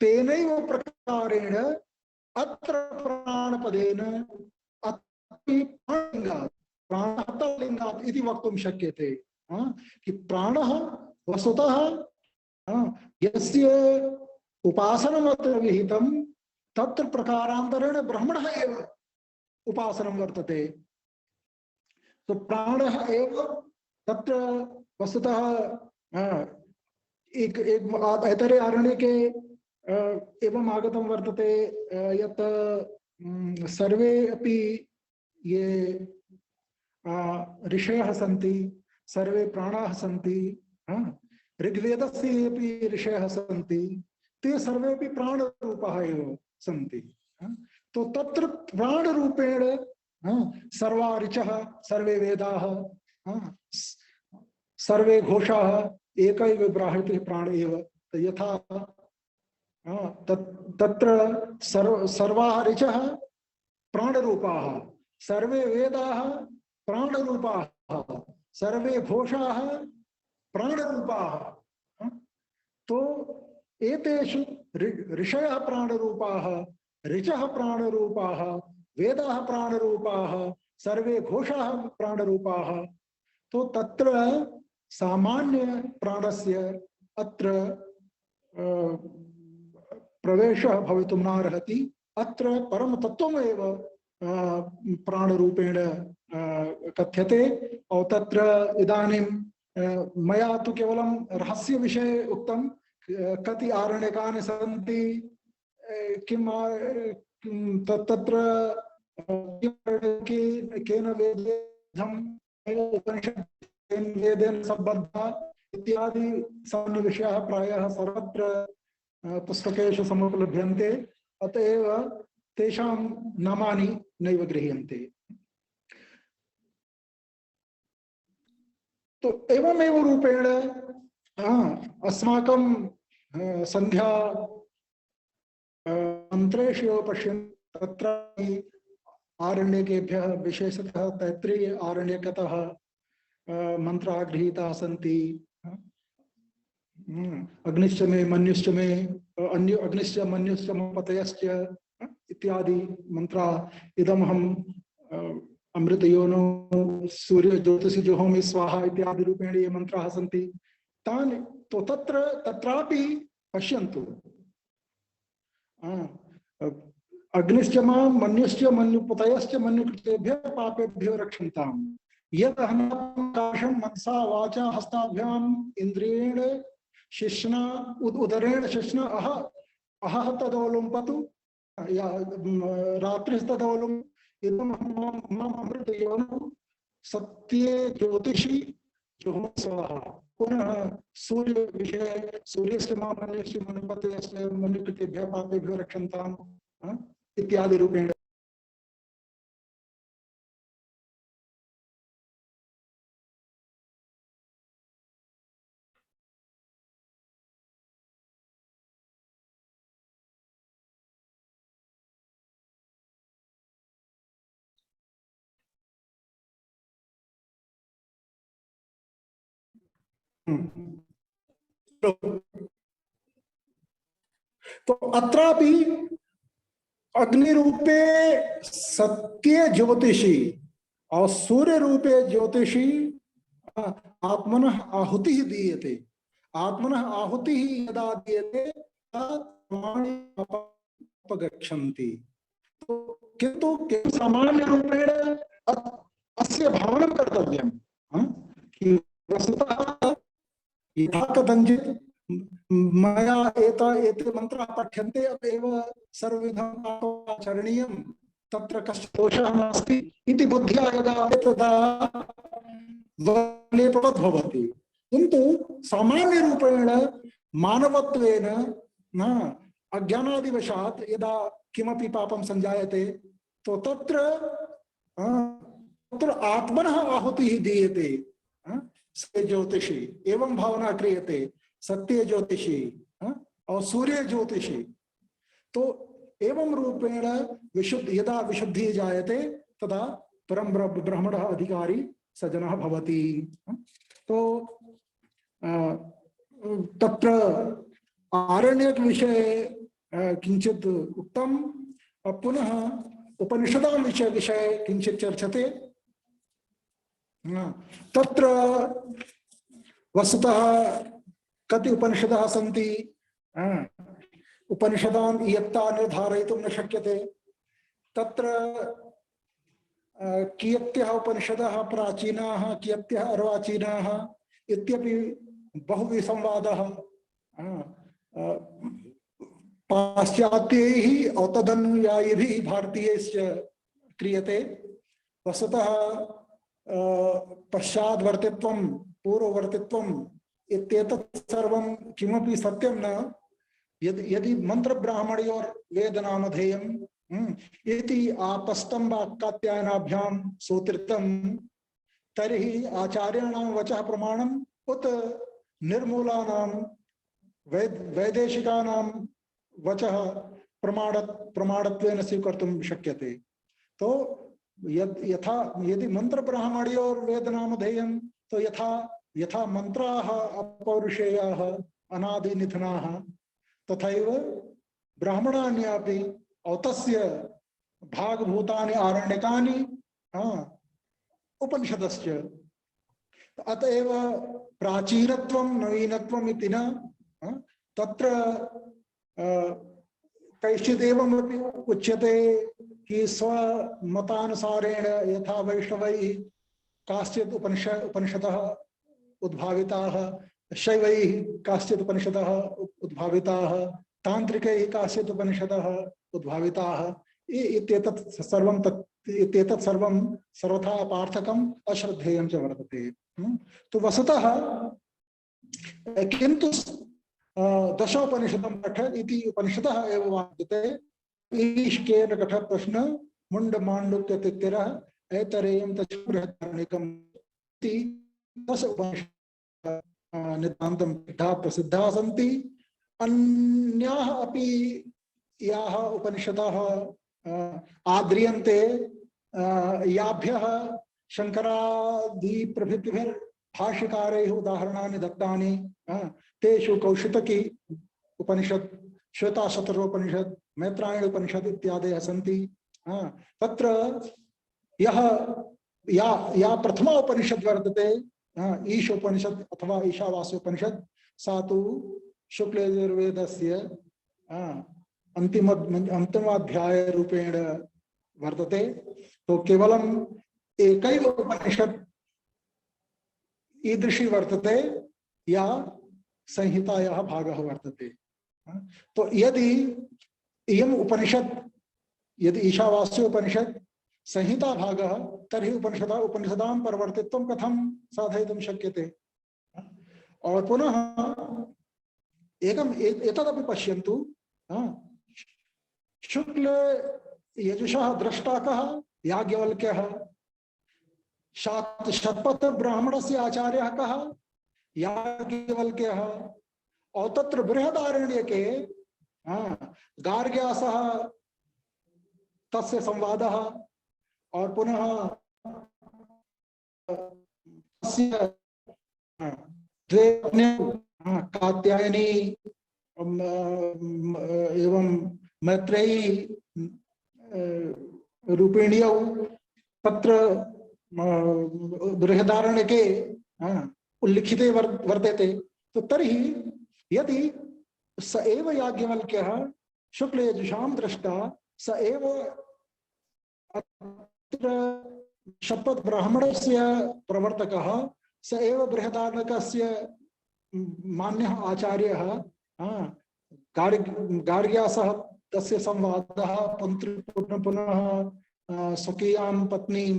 तेनैव प्रकारेण अत्र प्राणपदेन प्राणलिंगात् इति वक्तुं शक्यते कि प्राणः वस्तुतः यस्य उपासनमत्र विहितं तत्र प्रकारान्तरेण ब्रह्मणः एव उपासनं वर्तते। तो प्राणः एव तत्र वस्तुतः एक ऐतरे आरण्यके एवं आगतं वर्तते यत् सर्वे अपि ये ऋषयः सन्ति, सर्वे प्राणाः सन्ति, ऋग्वेदस्य अपि ऋषयः सन्ति, ते सर्वेपि प्राणरूपाः एव सन्ति। तो तत्र प्राणरूपेण सर्वा ऋचः, सर्वे वेदाः, सर्वे घोषाः एकैव ब्राह्यते प्राण एव। यथा तत्र सर्वाः ऋचः प्राणरूपाः, सर्वे वेदाः प्राणरूपाः, सर्वे घोषाः प्राणरूपाः। तो एतेषु ऋषयः प्राणरूपाः, ऋचः प्राणरूपाः, वेदाः प्राणरूपाः, सर्वे घोषाः प्राणरूपाः। तो तत्र सामान्य प्राणस्य अत्र प्रवेशः भवितुं नार्हति। अत्र परम तत्त्वमेव प्राणरूपेण कथ्यते। और तत्र इदानीं मया तु केवलं रहस्य विषये उक्तं, कति आरण्यकानि सन्ति, किं तत्र केन वेदेधम उपनिषद वेदेन संबद्धा इत्यादि सामान्य विषयाः प्रायः सर्वत्र पुस्तकेषु समुपलभ्यन्ते, अतएव तेषां नामानि नैव गृह्यन्ते। तो एवमेव रूपेण अस्माकं संध्या मंत्रेषु पश्यन्तु तत्र आरण्यकेभ्यः विशेषतः तैत्तिरीय आरण्यकतः मंत्राः गृहीताः सन्ति। अग्निश्च मे मन्युश्च मे अग्निश्च मन्युश्च मपतयश्च इत्यादि मंत्रा इदमहं अमृतयोनो सूर्य ज्योतिषि जुहोमि स्वाहा इत्यादि रूपेण ये मंत्राः सन्ति। तानि तो तत्रापि पश्यन्तु अग्निश्च मन्युश्च मन्युपतयश्च मन्युकृतेभ्यः पापेभ्यो रक्षन्ताम् यत् अहनाकाशं मनसा वाचा हस्ताभ्याम इंद्रियेण शिष्णा उदरेण शिष्णा अह तदोलुम्पतु या रात्रिस्तदोलुम् इदं मम अमृतयोनो सत्ये ज्योतिषि जुहोमि स्वाहा। पुनः सूर्य विषय सूर्यस्य मन्युस्य मन्युपतयस्य मन्युकृतेभ्यः पापेभ्यो रक्षन्ताम् इत्यादि रूपेण। तो अत्रापि अग्निरूपे सत्य ज्योतिषी और सूर्य रूपे ज्योतिषी आत्मनः आहुति दीयते। आत्मनः आहुति यदा दीयते अपगच्छन्ति। तो किंतु सामान्य रूपेण अस्य भावनं कर्तव्यं कि वस्तुतः यथा कथञ्चित् मया एते मंत्राः पठ्यन्ते अतएव सर्वविधं पापमाचरणीयं तत्र कश्चित् दोषः नास्ति इति बुद्ध्या यदा तदा लेपवत् भवति। किन्तु सामान्य रूपेण मानवत्वेन अज्ञानादिवशात् यदा किमपि पापं संजायते तो तत्र आत्मनः आहुतिः दीयते। सत्य ज्योतिषी एवं भावना क्रियते सत्य ज्योतिषी और सूर्य ज्योतिषी। तो एवं रूपेण यदा विशुद्धि जायते तदा परम ब्रह्मणः अधिकारी सजनः भवति। तो तत्र आरण्यक विषये किंचित् उक्तं, पुनः उपनिषदां विषये किंचित् चर्चते। तत्र वस्तुतः कति उपनिषदः सन्ति, उपनिषदान् इयत्ता निर्धारयितुं न शक्यते। तत्र कियत्यः उपनिषदः प्राचीनाः कियत्यः अर्वाचीनाः इत्यपि बहुविसंवादः पाश्चात्यैः औतदनुयायिभिः भारतीयैश्च क्रियते। वस्तुतः पश्चाद्वर्तित्वं पूर्ववर्तित्वम् इत्येतत् सर्वं किमपि सत्यं न। यदि मंत्र ब्राह्मणयोर् वेदनामधेयम् इति आपस्तं वाक्कात्यायनाभ्यां सूत्रितं तर्हि आचार्याणां वचः प्रमाणम् उत निर्मूलानां वैदेशिकानां वचः प्रमाणत्वेन स्वीकर्तुं शक्यते। तो यथा यदि मंत्र ब्राह्मणयोर् वेदनामधेयं तो यथा मंत्राः अपौरुषेयाः अनादिनिधनाः तथैव ब्राह्मणान्यापि औतस्य भागभूतानि आरण्यकानि उपनिषदश्च। अतएव प्राचीनत्वं नवीनत्वम् इति न। तत्र कैश्चिदेवमपि उच्यते कि स्वमतानुसारेण यथा वैष्णवैः काश्चित् उपनिषदः उद्भाविताः, शैवैः काश्चित् उपनिषदः उद्भाविताः, तांत्रिकैः काश्चित् उपनिषदः उद्भाविताः इत्येतत् सर्वं सर्वथा पार्थकम् अश्रद्धेयं च वर्तते। तो वस्तुतः किन्तु दशोपनिषदं पठ इति उपनिषदः एव वाक्यते ईश्केन कठ प्रश्न मुंड मांडुक्य तित्तिरः ऐतरेयं तच्च बृहदारण्यकम् इति दश उपनिषदः नितान्तं पीठा प्रसिद्धाः सन्ति। अन्याः अपि याः उपनिषदः आद्रियन्ते याभ्यः शंकरादि प्रभृतिभिः भाष्यकारैः उदाहरणानि दत्तानि तेषु कौशितकी उपनिषद, श्वेताशतरोपनिषद, मैत्रायण उपनिषद इत्यादयः सन्ति। तत्र यः या प्रथमा उपनिषद वर्तते ईश उपनिषद अथवा ईशावास्योपनिषद सा तु शुक्लयजुर्वेदस्य अंतिमाध्याय रूपेण वर्तते। तो केवलम एकैव उपनिषद ईदृशी वर्तते या संहितायाः भागः वर्तते। तो यदि इयम् उपनिषद, यदि ईशावास्योपनिषद संहिता भागः तर्हि उपनिषदां परवर्तित्वं कथं साधयितुं शक्यते। और पुनः एतदपि पश्यन्तु, शुक्ल यजुषः द्रष्टा कः, याज्ञवल्क्यः। शतपथ ब्राह्मणस्य आचार्यः कः, याज्ञवल्क्यः। और तत्र बृहदारण्यके गार्ग्यासः तस्य संवादः, और पुनः कात्यायनी एवं मैत्रेयी रूपिण्यौ तत्र बृहदारण्यके उल्लिखिते वर्तेते। तो तर्हि यदि स एव याज्ञवल्क्यः शुक्लयजुषां दृष्टा स एव शतपथ ब्राह्मणस्य प्रवर्तकः स एव बृहदारण्यकस्य मान्यः आचार्यः, गार्ग्यासः तस्य संवादः पुनः स्वकीयां पत्नीं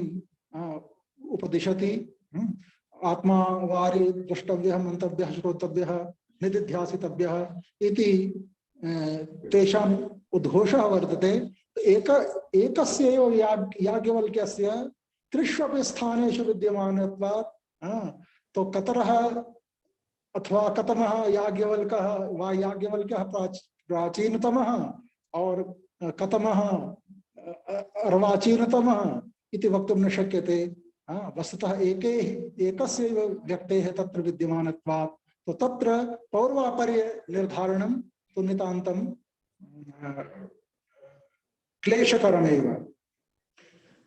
उपदिशति। आत्मा वारि द्रष्टव्यः, मंतव्यः, श्रोतव्यः, निदिध्यासितव्यः इति तेषाम् उद्घोषः वर्तते। एकस्यैव याज्ञवल्क्यस्य त्रिष्वपि स्थानेषु विद्यमानत्वात् तो कतरः अथवा कतमः याज्ञवल्क्यः वा याज्ञवल्क्यः प्राचीनतमः और कतमः अर्वाचीनतमः इति वक्तुं न शक्यते। वस्तुतः एकस्यैव व्यक्तेः तत्र विद्यमानत्वात् तो तत्र पौर्वापर्य निर्धारणं तु नितान्तं क्लेशकरमेव।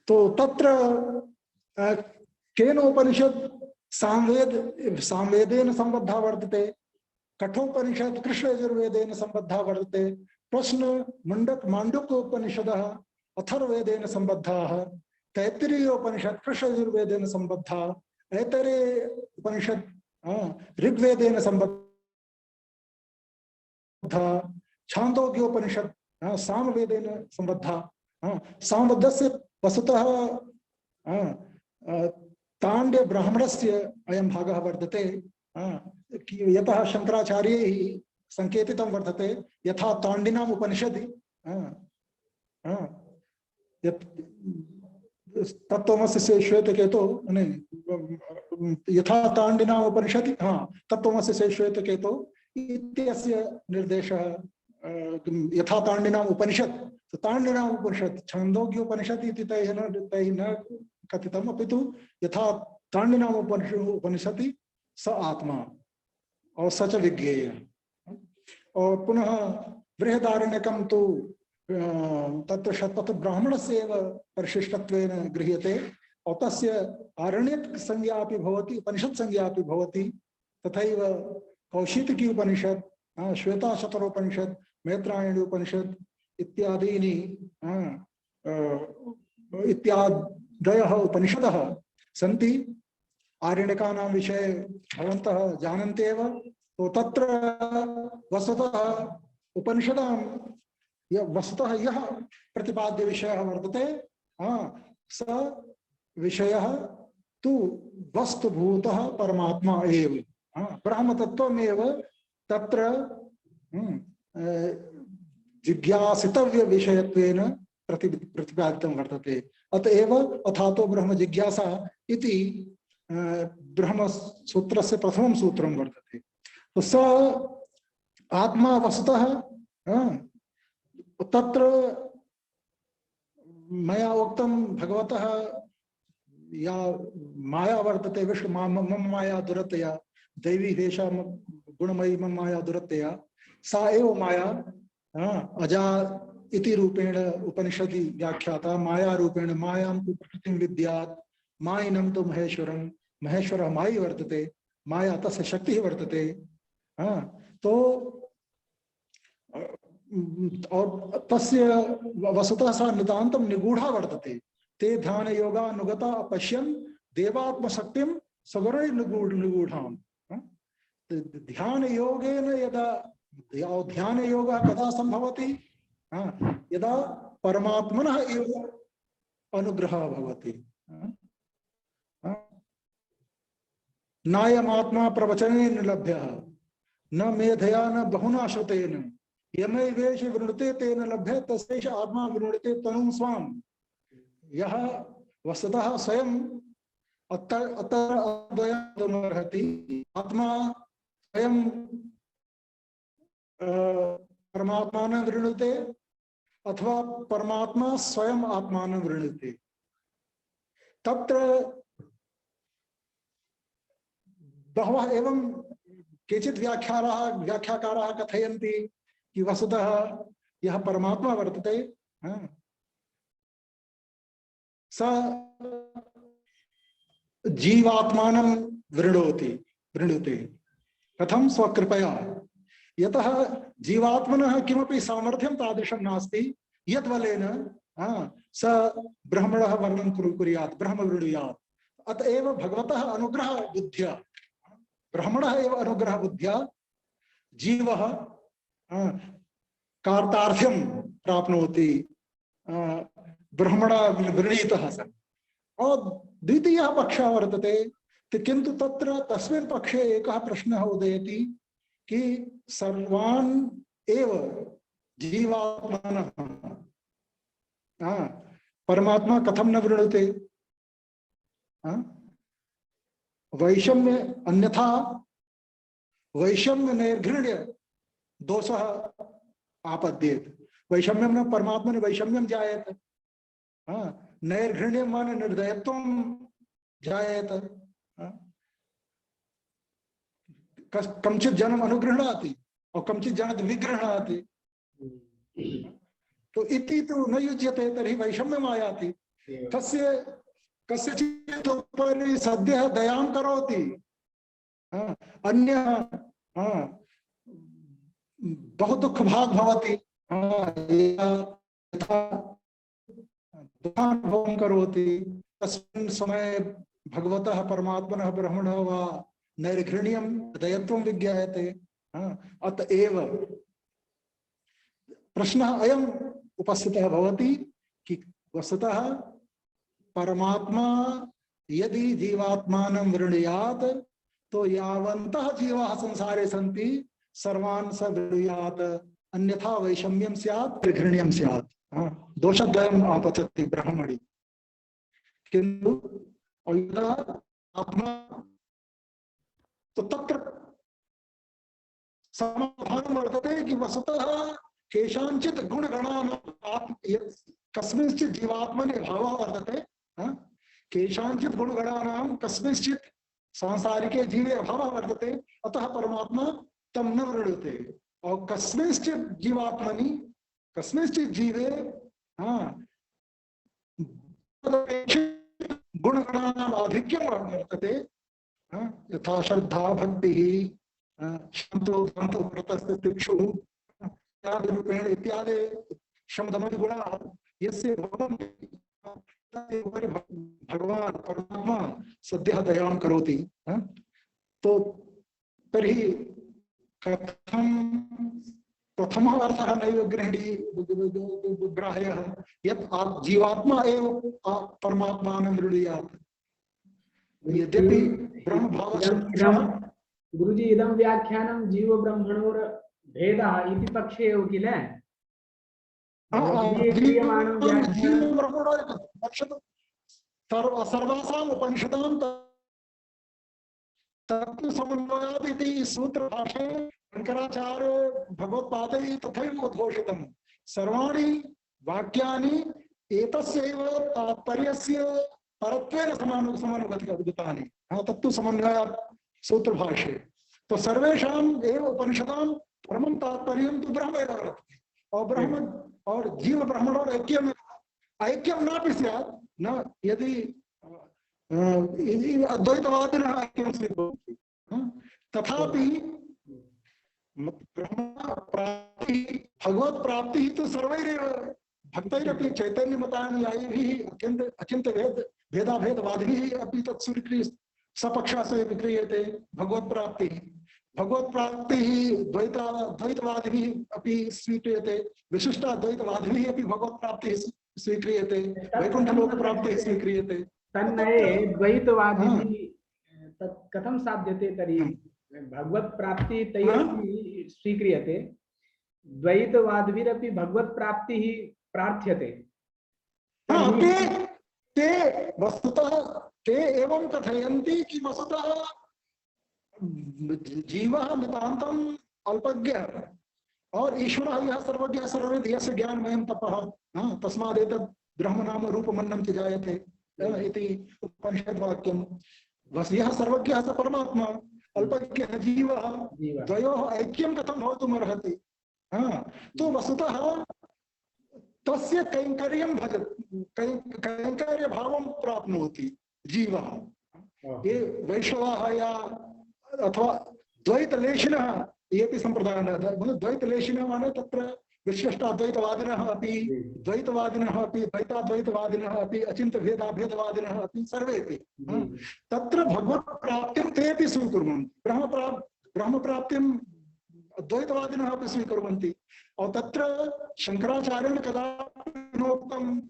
तो तत्र केनोपनिषद सामवेदेन संबद्धा वर्तते, कठोपनिषद कृष्णयजुर्वेदेन संबद्धा वर्तते, प्रश्न मांडुक्योपनिषदः अथर्ववेदेन संबद्धाः, तैत्तिरीयोपनिषद कृष्णयजुर्वेदेन संबद्धा, ऐतरेय उपनिषद ऋग्वेदेन संबद्धा, छान्दोग्योपनिषद सामवेदेन संबद्धा। सामवेदस्य वस्तुतः ताण्ड्य ब्राह्मणस्य अयं भागः वर्तते, यतः शंकराचार्यैः संकेतितं वर्तते यथा ताण्डिनाम् उपनिषदि तत्त्वमसि से श्वेतकेतो यथा ताण्डिनाम् उपनिषदि तत्त्वमसि से श्वेतकेतो इत्यस्य निर्देशः यथा ताण्डिनाम् उपनिषद। तो ताण्डिनाम् उपनिषद छान्दोग्योपनिषद इति तैः न कथितम्, अपितु यथा ताण्डिनाम् उपनिषदि स आत्मा और स च विज्ञेय। और पुनः बृहदारण्यकं तु तत्र शतपथ ब्राह्मणस्य एव परिशिष्टत्वेन गृह्यते और तस्य आरण्यक संज्ञा अपि भवति, उपनिषद संज्ञा अपि भवति। तथैव कौशितकी उपनिषद, श्वेताशतरोपनिषद, मैत्रायणी उपनिषद इत्यादीनि इत्यादयः उपनिषदः सन्ति। आरण्यकानां विषये भवन्तः जानन्ति एव। तो तत्र वस्तुतः उपनिषदां यह वस्तुतः यह प्रतिपाद्य विषयः वर्तते स विषयः तु वस्तुभूतः परमात्मा एव ब्रह्मतत्त्वमेव तत्र जिज्ञासितव्य विषयत्वेन प्रतिपादितं वर्तते। अतएव अथातो ब्रह्म जिज्ञासा इति ब्रह्म सूत्रस्य प्रथमं सूत्रं वर्तते। तो स आत्मा वस्तुतः तत्र मया उक्तं भगवतः या माया वर्तते विष्णु मम माया दुरतया दैवी देशा गुणमयी मम माया दुरतया सा एव माया अजा इति रूपेण उपनिषदि व्याख्याता माया रूपेण मायां तु प्रकृतिं विद्यात् मायिनं तु महेश्वरं महेश्वरः मायी वर्तते माया तस्य शक्तिः वर्तते। तो और तस्य वस्तुतः सा नितान्तं निगूढ़ा वर्तते। ते ध्यान योगानुगता अपश्यन् देवात्मशक्तिं सगुणैः निगूढाम्। ध्यान योगेन यदा ध्यान योगः कदा संभवति यदा परमात्मनः एव अनुग्रहः भवति। नायमात्मा प्रवचनेन लभ्यः न मेधया न बहुना श्रुतेन यमैवेष वृणुते तेन लभ्य तस्यैष आत्मा वृणुते तनुं स्वाम्। यह वस्तुतः स्वयं अतर्द्वयमर्हति आत्मा स्वयं परमात्मानं वृणुते अथवा परमात्मा स्वयं आत्मानं वृणुते। तत्र बहवः एवं केचित् व्याख्याकाराः कथयन्ति कि वस्तुतः यह परमात्मा वर्तते स जीवात्मानं वृणुते कथं स्वकृपया यतः जीवात्मनः किमपि सामर्थ्यं तादृशं नास्ति यद्बलेन स ब्रह्मणः वर्णनं कुर्यात् ब्रह्म वृणुयात्। अतएव भगवतः अनुग्रह बुद्ध्या ब्रह्मणः एव अनुग्रह बुद्ध्या जीवः कार्तार्थ्यं प्राप्नोति ब्रह्मणा वृणीतः सन्। और द्वितीयः पक्षः वर्तते किन्तु तत्र तस्मिन् पक्षे एकः प्रश्नः उदेति कि सर्वान् एव जीवात्मानः परमात्मा कथं न वृणुते। वैषम्य अन्यथा वैषम्य नैर्घृण्य दोषः आपद्येत। वैषम्यं न परमात्मनि वैषम्यं जायेत नैर्घृण्यं माने निर्दयत्वं जायेत। कमचित् जनम अनुगृह्णाति और कमचित् जनम विगृह्णाति। तो इति तो न युज्यते तर्हि वैषम्यम् आयाति। तस्य कस्यचित् उपरि सद्यः दयां करोति अन्यः बहु दुःखभाग् भवति दुःखानुभवं करोति तस्मिन् समये भगवतः परमात्मनः ब्रह्मणः वा नैर्घृण्यं दयत्वं विज्ञायते। अतएव प्रश्नः अयम् उपस्थितः भवति कि वस्तुतः परमात्मा यदि जीवात्मानं वृणुयात् तो यावन्तः जीवाः संसारे सन्ति सर्वान् स वृणुयात् अन्यथा वैषम्यं स्यात् घृण्यं स्यात्। दोषद्वयम् आपतति ब्रह्मणि। किन्तु यदा आत्मा तो तत्र समाधानं वर्तते कि वस्तुतः केषाञ्चित् गुणगणानां कस्मिंश्चित् जीवात्मनि भावः वर्तते केषाञ्चित् गुणगणानां कस्मिंश्चित् सांसारिके जीवे अभावः वर्तते अतः परमात्मा तं न वृणुते। और कस्मिंश्चित् जीवात्मनि कस्मिंश्चित् जीवे गुणगणानाम् आधिक्यं वर्तते यथा श्रद्धा भक्ति शांतो शांतो व्रतस्य तिक्षुः इत्यादि रूपेण इत्यादि शमदमति गुणाः यस्य भवन्ति भगवान परमात्मा सद्यः दयां करोति। तो तर्हि कथं तो प्रथम अर्थः नैव ग्राह्यः यत् जीवात्मा एव परमात्मा निर्णयात् यद्यपि ब्रह्म भाव गुरुजी इदं व्याख्यानं जीव ब्रह्मणोर भेदः इति पक्षे एव किल सर्वासाम् उपनिषदां तत्तु समन्वयादिति सूत्रभाष्ये शंकराचार्य भगवत्पादैः तथैव उद्घोषितं सर्वाणि वाक्यानि एतस्यैव तात्पर्यस्य परत्वेन समानुगतानि तत्तु समन्वयात् सूत्रभाष्ये तो सर्वेषाम् एव उपनिषदां परमं तात्पर्यं तु ब्रह्म एव वर्तते और ब्रह्म और जीव ब्रह्मणोर ऐक्यं नापि स्यात् न यदि अद्वैतवादिनः ऐक्यं स्वीकुर्वन्ति तथापि ब्रह्म प्राप्ति भगवत् प्राप्ति तो सर्वैरेव भक्तैरपि चैतन्य मतानुयायिभिः अचिन्त्य भेदाभेदवादिभिः अपि तत् स्वीक्रियते सपक्षाः स्वीक्रियते भगवत् प्राप्तिः द्वैतवादिभिः अपि स्वीक्रियते विशिष्टाद्वैतवादिभिः अपि भगवत् प्राप्तिः स्वीक्रियते वैकुण्ठलोक प्राप्तिः स्वीक्रियते तन्मये द्वैतवादिभिः तत् कथं साध्यते तर्हि भगवत् प्राप्ति तैरपि स्वीक्रियते द्वैतवादिभिरपि भगवत् प्राप्तिः प्रार्थ्यते ते वस्तुतः ते एवं कथयन्ति कि वस्तुतः जीवः नितान्तम् अल्पज्ञः और ईश्वरः यः सर्वज्ञः सर्वविद् यस्य ज्ञानमयं तपः तस्मादेतद् ब्रह्म नाम रूपमन्नं च जायते इति उपनिषद्वाक्यं यः सर्वज्ञः स परमात्मा अल्पज्ञः जीवः द्वयोः ऐक्यं कथं भवितुमर्हति तो वस्तुतः तस्य कैंकर्यं भजति कैंकर्य भावं प्राप्नोति जीवः ये वैष्णवाः या अथवा द्वैतलेशिनः येपि सम्प्रदायः द्वैतलेशिनः माने तत्र विशिष्टाद्वैतवादिनः अपि द्वैतवादिनः अपि द्वैताद्वैतवादिनः अपि अचिन्त्यभेदाभेदवादिनः अपि सर्वेपि तत्र भगवत् प्राप्तिं तेपि स्वीकुर्वन्ति ब्रह्म प्राप्तिं द्वैतवादिनः अपि स्वीकुर्वन्ति और तत्र शंकराचार्येण कदापि नोक्तं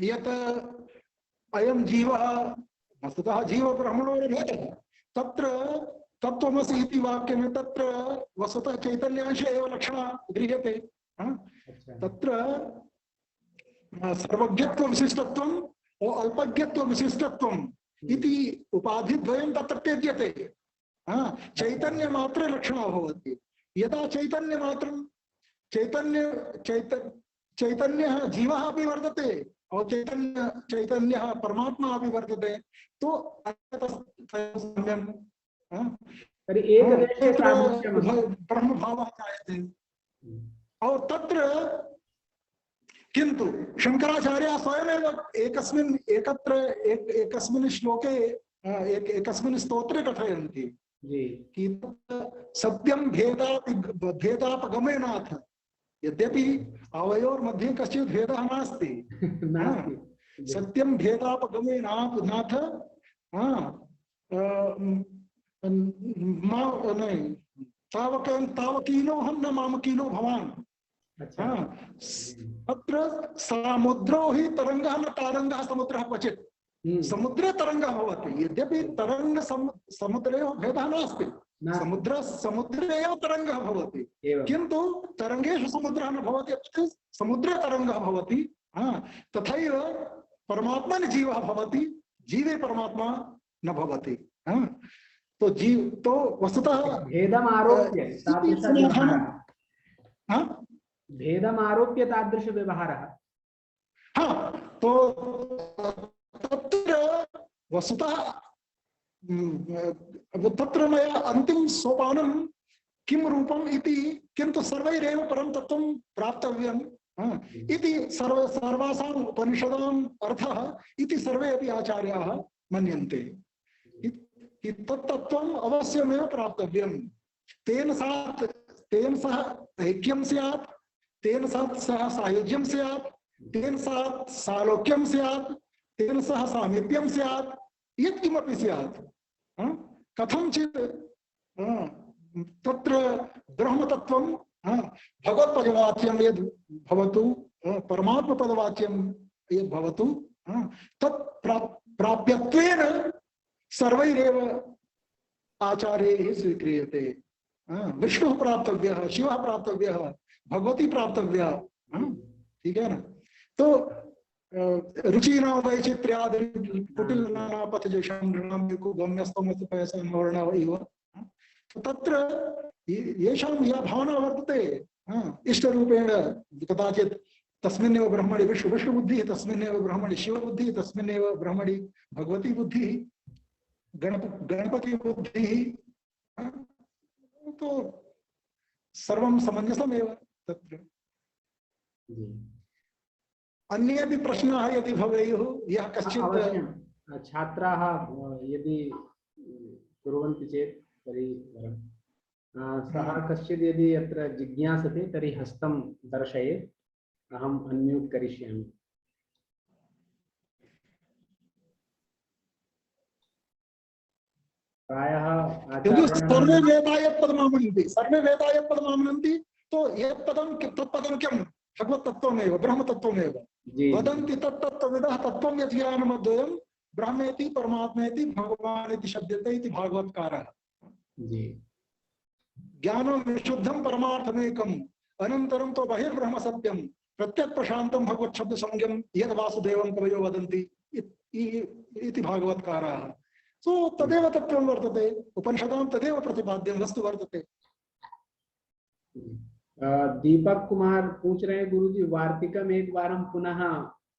यत् अयं जीवः वस्तुतः जीव ब्रह्मणोर्भेदः तत्र तत्त्वमसि इति वाक्येन तत्र वस्तुतः चैतन्यांश एव लक्षणा गृह्यते तत्र सर्वज्ञत्व विशिष्टत्वम् और अल्पज्ञत्व विशिष्टत्वम् इति उपाधिद्वयं तत्र त्यज्यते चैतन्य मात्रे लक्षणा भवति यदा चैतन्य मात्रं चैतन्यः जीवः अपि वर्तते और चैतन्यः परमात्मा अपि वर्तते तो ब्रह्म भावः जायते और तत्र किंतु शंकराचार्य स्वयमेव एकस्मिन् श्लोके एकस्मिन् स्तोत्रे कथयन्ति कि सत्यं भेदापगमेनाथ यद्यपि आवयोर्मध्ये कश्चित् भेदः नास्ति सत्यं भेदापगमेनाथ तावकीनो हम न मामकीनो भवान् अत्र समुद्रो हि तरंगः न तारंगः समुद्रः क्वचित् समुद्रे तरंगः भवति यद्यपि तरंग समुद्रे भेदः नास्ति समुद्रे एव तरंगः भवति किन्तु तरंगेषु समुद्रः न भवति अपि समुद्रे तरंगः भवति तथैव परमात्मनि जीवः भवति जीवे परमात्मा न भवति तो वस्तुतः भेदमारोप्य तादृश व्यवहारः तो तत्र वस्तुतः तत्र मया अंतिम सोपानं किं रूपम् इति किन्तु सर्वैरेव परं तत्त्वं प्राप्तव्यम् इति सर्वासाम् उपनिषदाम् अर्थः इति सर्वे अपि आचार्याः मन्यन्ते तत्त्वम् अवश्यमेव प्राप्तव्यम् तेन सह ऐक्यं स्यात् तेन सह सायुज्यं स्यात् तेन सह सालोक्यं स्यात् तेन सह सामीप्यं स्यात् यत्किमपि स्यात् कथंचित् तत्र ब्रह्मतत्त्वं हाँ, भगवत पदवाच्यम यद भवतु, परमात्म पदवाच्यम यद भवतु, तत् प्राप्यत्वेन सर्वैरेव आचार्य स्वीक्रियते। विष्णु प्राप्तव्य, शिव प्राप्तव्य, भगवती प्राप्तव्य। ठीक है ना। तो रुचिना वैचित्र्यादि कुटिल नाना पथजेषां नृणां को गम्यस्तमस्तु पैसा नवर्णा इव। तो तत्र येषां या भावना वर्तते इष्ट रूपेण, कदाचित् तस्मिन्नेव ब्रह्मणि विष्णु बुद्धिः, तस्मिन्नेव ब्रह्मणि शिव बुद्धिः, तस्मिन्नेव ब्रह्मणि भगवती बुद्धिः, गणपति बुद्धिः। तो सर्वं समंजसमेव तत्र। अन्ये भी प्रश्नाः यदि भवेयुः, यः कश्चित् छात्राः यदि कुर्वन्ति चेत् तर्हि वरम्। सः कश्चित् यदि अत्र जिज्ञासते तर्हि हस्तं दर्शयेत्, अहम् अन्म्यूट् करिष्यामि। प्रायः सर्वे वेदा यत् पदमामनन्ति, सर्वे वेदा यत् पदमामनन्ति, तो यत् पदं तत्पदं किं भगवत् तत्त्वमेव, ब्रह्म तत्त्वमेव। वदन्ति तत्तत्त्वविदः तत्त्वं यत् ज्ञानमद्वयं ब्रह्मेति परमात्मेति भगवानेति शब्दते इति भागवतकारः। ज्ञानं विशुद्धं परमार्थमेकम् अनन्तरं तो बहिर्ब्रह्म सत्यं प्रत्यक् प्रशान्तं भगवत् शब्द संज्ञं यद् वासुदेवं कवयो वदन्ति इति भागवतकारः। सो तदेव तत्त्वं वर्तते, उपनिषदां तदेव प्रतिपाद्यं वस्तु वर्तते। दीपक कुमार पूछ रहे हैं गुरुजी, वार्तिकम एक बारम पुनः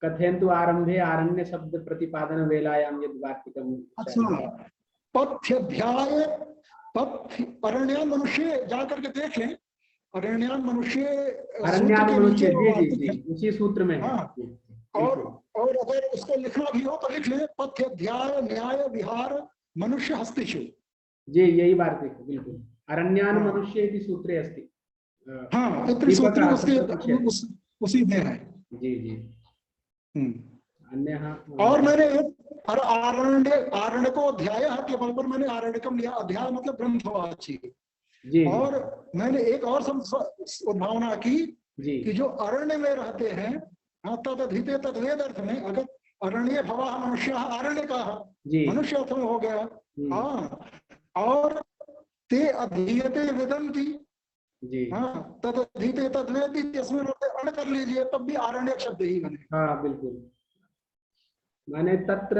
कथयन्तु आरंभे आरण्य शब्द प्रतिपादन वेलायाम यद वार्तिकम। अच्छा, पथ्याध्याय पथ अरण्यान मनुष्य जाकर के देख लें, अरण्यान मनुष्य जी जी उसी सूत्र में है। और अगर उसको लिखना भी हो तो लिख ले, पथ्याध्याय न्याय विहार मनुष्य हस्तिषु। जी यही वार्तिक बिल्कुल, अरण्यान मनुष्य इति सूत्रे अस्ति। हाँ, इतनी सूत्र उसी में है। जी जी। अन्य और मैंने एक आरण्य को अध्याय के बल पर मैंने आरण्यकम लिया। अध्याय मतलब ग्रंथवाची। और मैंने एक और उद्भावना की कि जो अरण्य में रहते हैं, तदधीते तद्वेद अर्थ में, अगर अरण्य भवा मनुष्य अरण्य का मनुष्य अर्थ में हो गया। हाँ, और ते अधीयते वेदन्ति, हाँ, तदधीते तद्वेद इसमें अण कर लीजिए, तब भी आरण्यक शब्द ही बने। हाँ बिल्कुल। मैंने तत्र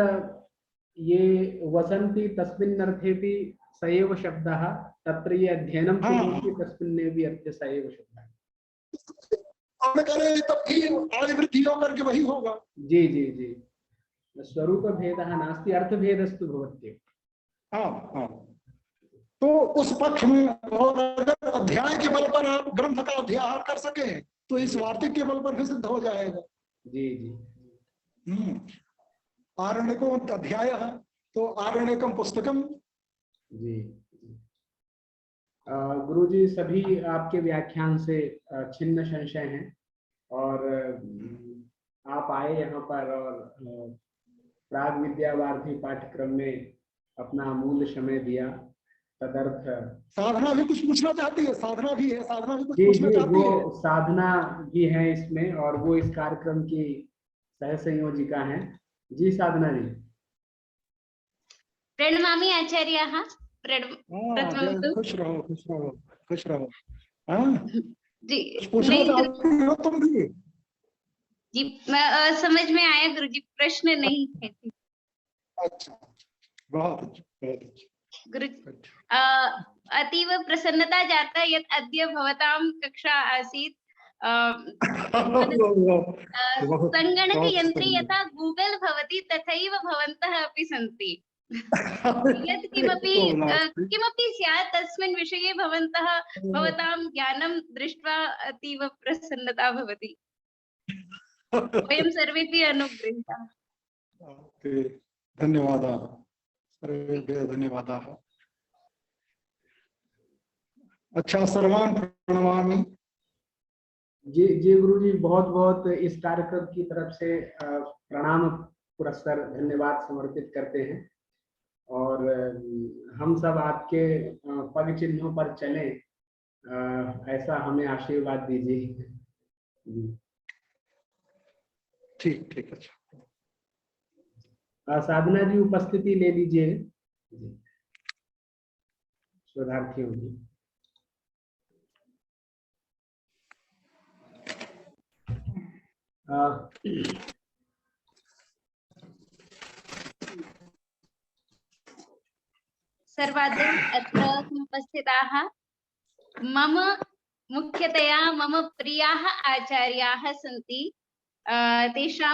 ये वसंती तस्मिन् अर्थेपि सएव शब्दः, तत्र ये अध्ययनं कुर्वन्ति तस्मिन्ने भी अर्थे सएव शब्दः। करे तब भी आगे वृद्धि होकर के वही होगा। जी जी जी, स्वरूप भेदः नास्ति, अर्थ भेदस्तु भवत्येव। हाँ हाँ, तो उस पक्ष में, और अगर अध्याय के बल पर आप ग्रंथ का अध्ययन कर सके तो इस वार्तिक के बल पर भी सिद्ध हो जाएगा। जी जी। आरण्यको अध्याय है तो आरण्यकम पुस्तकम। जी। गुरुजी, सभी आपके व्याख्यान से छिन्न संशय हैं और आप आए यहाँ पर और प्राग विद्या वार्धी पाठ्यक्रम में अपना अमूल्य समय दिया, तदर्थ साधना भी कुछ पूछना चाहती है। साधना भी है, साधना भी कुछ पूछना चाहती है। वो साधना भी है इसमें और वो इस कार्यक्रम की सह संयोजिका हैं। जी साधना जी। प्रणमामि आचार्य। खुश रहो खुश रहो खुश रहो। हाँ जी, पूछना चाहती हो तुम भी? जी मैं समझ में आया गुरुजी, प्रश्न नहीं है। अच्छा, बहुत अच्छा बहुत अच्छा गुरुजी। अतीव प्रसन्नता जाता यत् अद्य भवतां कक्षा आसीत्। संगणक यंत्रे यथा गूगल भवति तथैव भवन्तः अपि सन्ति। यत् किमपि स्यात् तस्मिन् विषये भवतां ज्ञानं दृष्ट्वा अतीव प्रसन्नता भवति। वयं सर्वेपि अनुगृहीताः। धन्यवादाः, सर्वेभ्यः धन्यवादाः। अच्छा, सर्वान् प्रणमामि। जी जी गुरुजी, बहुत बहुत इस कार्यक्रम की तरफ से प्रणाम पुरस्कार धन्यवाद समर्पित करते हैं और हम सब आपके पग चिन्हों पर चलें ऐसा हमें आशीर्वाद दीजिए। जी। ठीक ठीक, अच्छा। साधना जी उपस्थिति ले लीजिए। जी, शोधार्थियों की। सर्वादौ अत्र उपस्थिताः मम मुख्यतया मम प्रियाः आचार्याः सन्ति। तेषां